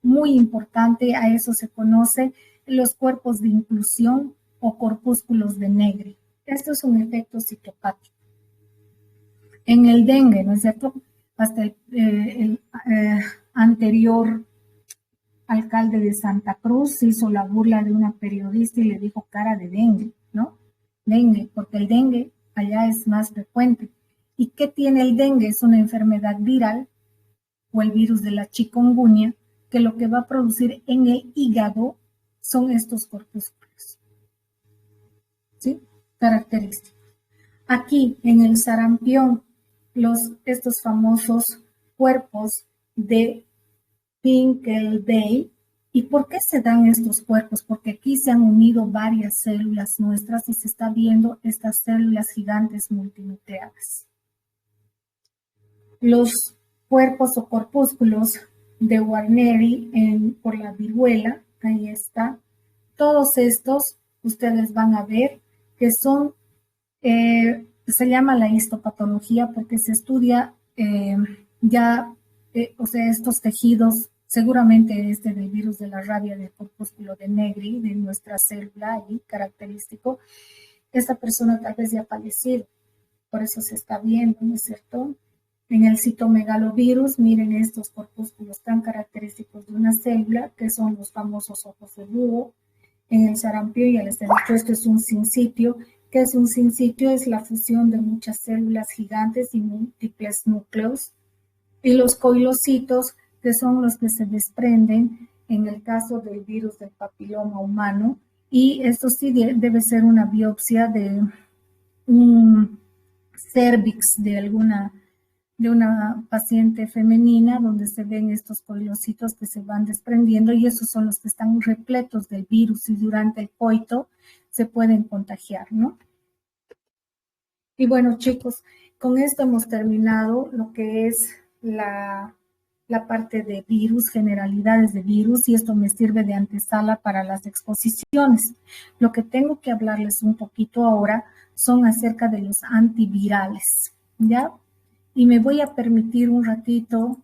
muy importante, a eso se conoce los cuerpos de inclusión o corpúsculos de Negri. Esto es un efecto citopático. En el dengue, ¿no es cierto? Hasta el anterior alcalde de Santa Cruz hizo la burla de una periodista y le dijo cara de dengue, ¿no? Dengue, porque el dengue allá es más frecuente. ¿Y qué tiene el dengue? Es una enfermedad viral o el virus de la chikungunya, que lo que va a producir en el hígado son estos corpúsculos. ¿Sí? Característicos. Aquí en el sarampión, estos famosos cuerpos de Finkelday. ¿Y por qué se dan estos cuerpos? Porque aquí se han unido varias células nuestras y se está viendo estas células gigantes multinucleadas. Los cuerpos o corpúsculos de Guarneri por la viruela, ahí está. Todos estos ustedes van a ver que son, se llama la histopatología porque se estudia o sea, estos tejidos, seguramente este del virus de la rabia del corpúsculo de Negri, de nuestra célula ahí característico, esta persona tal vez ya ha fallecido, por eso se está viendo, ¿no es cierto? En el citomegalovirus, miren estos corpúsculos tan característicos de una célula, que son los famosos ojos de búho. En el sarampión ya les he dicho, esto es un sincitio. ¿Qué es un sincitio? Es la fusión de muchas células gigantes y múltiples núcleos. Y los coilocitos, que son los que se desprenden en el caso del virus del papiloma humano. Y esto sí debe ser una biopsia de un cervix de una paciente femenina, donde se ven estos coilocitos que se van desprendiendo, y esos son los que están repletos del virus y durante el coito se pueden contagiar, ¿no? Y bueno, chicos, con esto hemos terminado lo que es la parte de virus, generalidades de virus, y esto me sirve de antesala para las exposiciones. Lo que tengo que hablarles un poquito ahora son acerca de los antivirales, ¿ya? Y me voy a permitir un ratito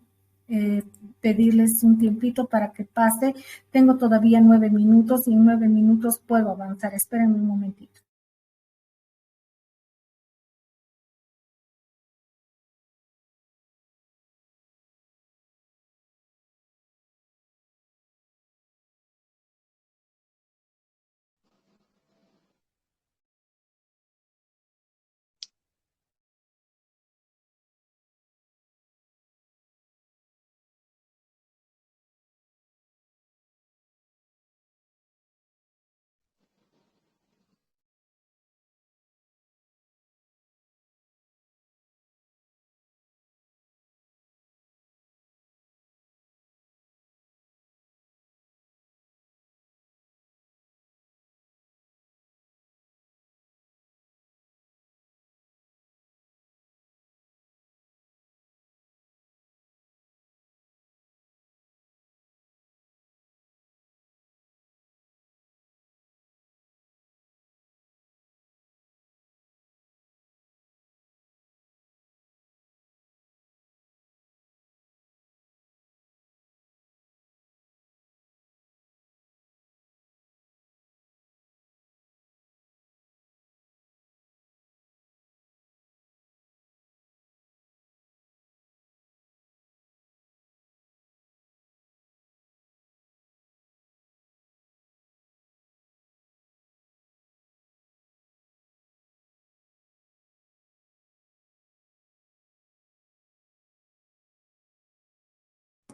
pedirles un tiempito para que pase. Tengo todavía 9 minutos y en 9 minutos puedo avanzar. Espérenme un momentito.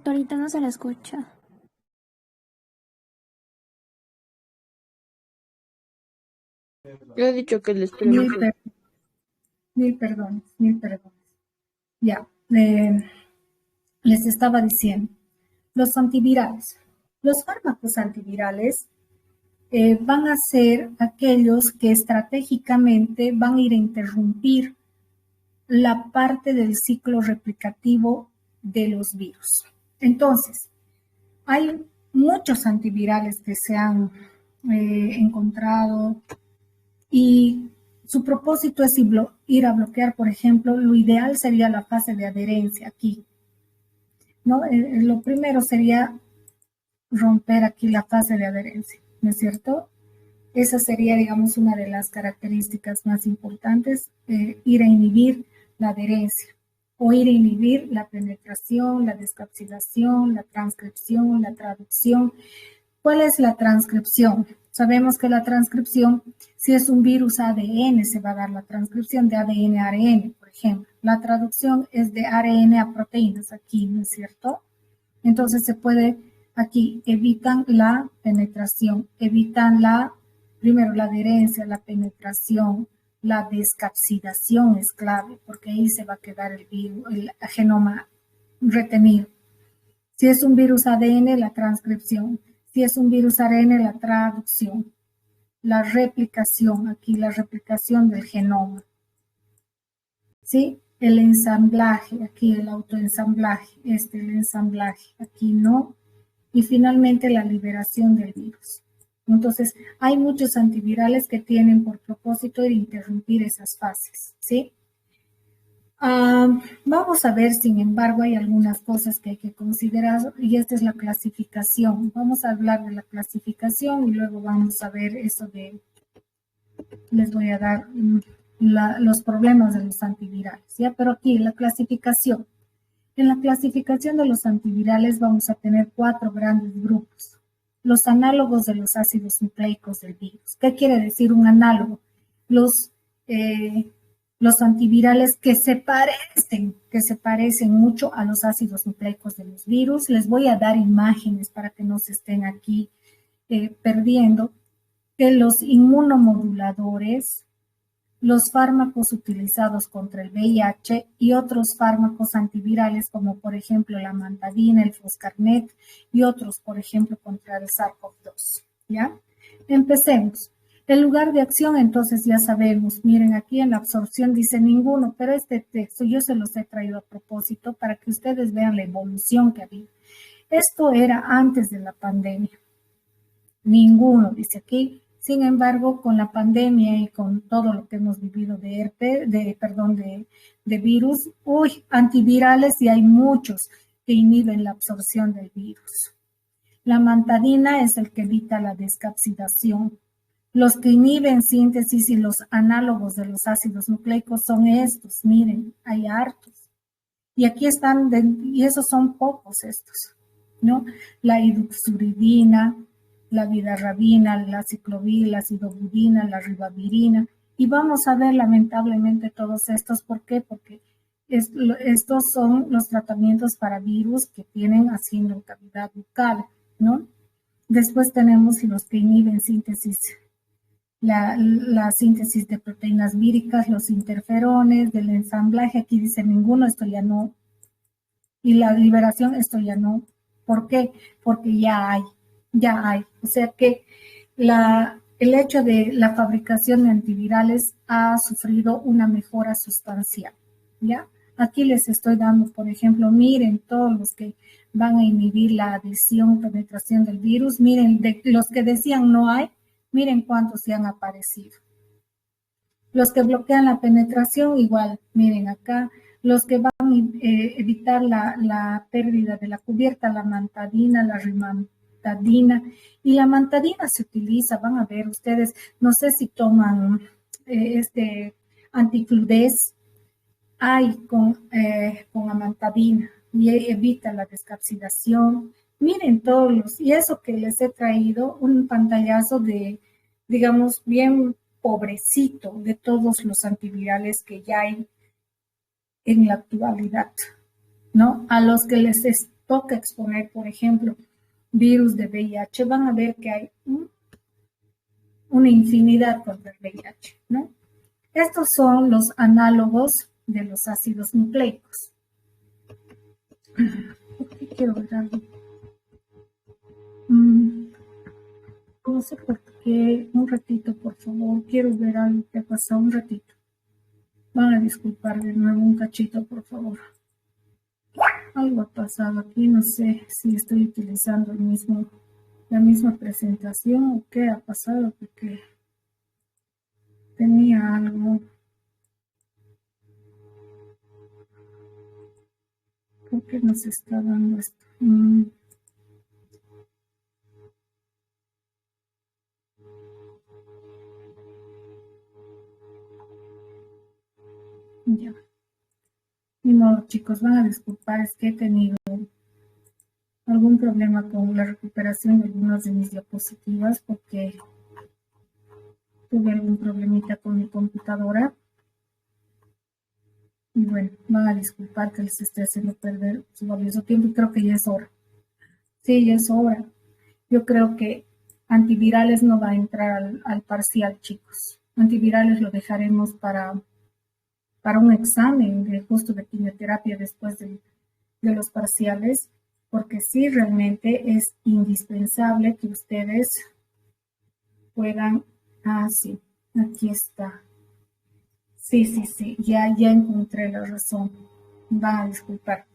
Ahorita no se la escucha. He dicho que le esperemos. Mil perdones. Ya, les estaba diciendo, los antivirales. Los fármacos antivirales van a ser aquellos que estratégicamente van a ir a interrumpir la parte del ciclo replicativo de los virus. Entonces, hay muchos antivirales que se han encontrado y su propósito es ir a bloquear, por ejemplo, lo ideal sería la fase de adherencia aquí, ¿no? Lo primero sería romper aquí la fase de adherencia, ¿no es cierto? Esa sería, digamos, una de las características más importantes, ir a inhibir la adherencia o ir a inhibir la penetración, la descapsidación, la transcripción, la traducción. ¿Cuál es la transcripción? Sabemos que la transcripción, si es un virus ADN, se va a dar la transcripción de ADN a ARN, por ejemplo. La traducción es de ARN a proteínas aquí, ¿no es cierto? Entonces se puede, aquí, evitan la penetración, evitan primero la adherencia, la penetración, la descapsidación es clave, porque ahí se va a quedar el virus, el genoma retenido. Si es un virus ADN, la transcripción. Si es un virus ARN, la traducción. La replicación, aquí la replicación del genoma. ¿Sí? El ensamblaje, aquí el autoensamblaje, el ensamblaje, aquí no. Y finalmente la liberación del virus. Entonces, hay muchos antivirales que tienen por propósito de interrumpir esas fases, ¿sí? Vamos a ver, sin embargo, hay algunas cosas que hay que considerar y esta es la clasificación. Vamos a hablar de la clasificación y luego vamos a ver eso de les voy a dar los problemas de los antivirales, ¿ya? Pero aquí la clasificación. En la clasificación de los antivirales vamos a tener 4 grandes grupos. Los análogos de los ácidos nucleicos del virus. ¿Qué quiere decir un análogo? Los antivirales que se parecen mucho a los ácidos nucleicos de los virus. Les voy a dar imágenes para que no se estén aquí perdiendo. Que los inmunomoduladores, los fármacos utilizados contra el VIH y otros fármacos antivirales como por ejemplo la amantadina, el Foscarnet y otros, por ejemplo, contra el SARS-CoV-2. ¿Ya? Empecemos. El lugar de acción, entonces ya sabemos, miren aquí en la absorción dice ninguno, pero este texto yo se los he traído a propósito para que ustedes vean la evolución que había. Esto era antes de la pandemia. Ninguno, dice aquí. Sin embargo, con la pandemia y con todo lo que hemos vivido de virus, antivirales y hay muchos que inhiben la absorción del virus. La amantadina es el que evita la descapsidación. Los que inhiben síntesis y los análogos de los ácidos nucleicos son estos. Miren, hay hartos. Y aquí están, y esos son pocos estos, ¿no? La iduxuridina, la vidarabina, la ciclovir, la sidobudina, la ribavirina. Y vamos a ver lamentablemente todos estos. ¿Por qué? Porque estos son los tratamientos para virus que tienen haciendo cavidad bucal, ¿no? Después tenemos los que inhiben síntesis, la síntesis de proteínas víricas, los interferones, del ensamblaje. Aquí dice ninguno, esto ya no. Y la liberación, esto ya no. ¿Por qué? Porque ya hay. O sea que el hecho de la fabricación de antivirales ha sufrido una mejora sustancial, ¿ya? Aquí les estoy dando, por ejemplo, miren todos los que van a inhibir la adhesión, penetración del virus. Miren, de los que decían no hay, miren cuántos se han aparecido. Los que bloquean la penetración, igual, miren acá. Los que van a evitar la pérdida de la cubierta, la amantadina, la rimantadina. Y la amantadina se utiliza, van a ver ustedes, no sé si toman anticludez, hay con amantadina y evita la descapsidación. Miren todos y eso que les he traído, un pantallazo de, digamos, bien pobrecito de todos los antivirales que ya hay en la actualidad, ¿no? A los que les toca exponer, por ejemplo, virus de VIH, van a ver que hay una infinidad contra el VIH, ¿no? Estos son los análogos de los ácidos nucleicos. ¿Por qué quiero ver algo? No sé por qué. Un ratito, por favor. Quiero ver algo que ha pasado. Un ratito. Van a disculpar de nuevo un cachito, por favor. Algo ha pasado aquí. No sé si estoy utilizando la misma presentación o qué ha pasado, porque tenía algo. ¿Por qué nos está dando esto? Ya. Ni modo, chicos, van a disculpar, es que he tenido algún problema con la recuperación de algunas de mis diapositivas porque tuve algún problemita con mi computadora. Y bueno, van a disculpar que les esté haciendo perder su valioso tiempo y creo que ya es hora. Sí, ya es hora. Yo creo que antivirales no va a entrar al parcial, chicos. Antivirales lo dejaremos para un examen justo de quimioterapia después de los parciales, porque sí realmente es indispensable que ustedes puedan, sí, aquí está. Sí, ya encontré la razón. Va a disculpar.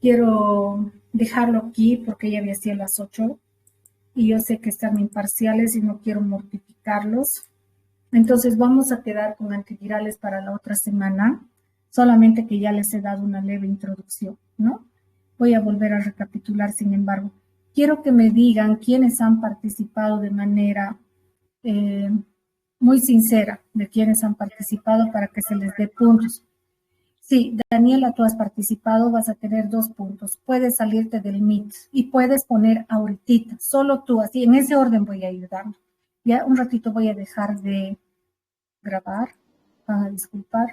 Quiero dejarlo aquí porque ya había sido las 8 y yo sé que están imparciales y no quiero mortificarlos. Entonces vamos a quedar con antivirales para la otra semana, solamente que ya les he dado una leve introducción, ¿no? Voy a volver a recapitular, sin embargo. Quiero que me digan quiénes han participado de manera muy sincera de quienes han participado para que se les dé puntos. Sí, Daniela, tú has participado, vas a tener 2 puntos. Puedes salirte del Meet y puedes poner ahorita, solo tú, así, en ese orden voy a ir dando. Ya un ratito voy a dejar de grabar, van a disculpar.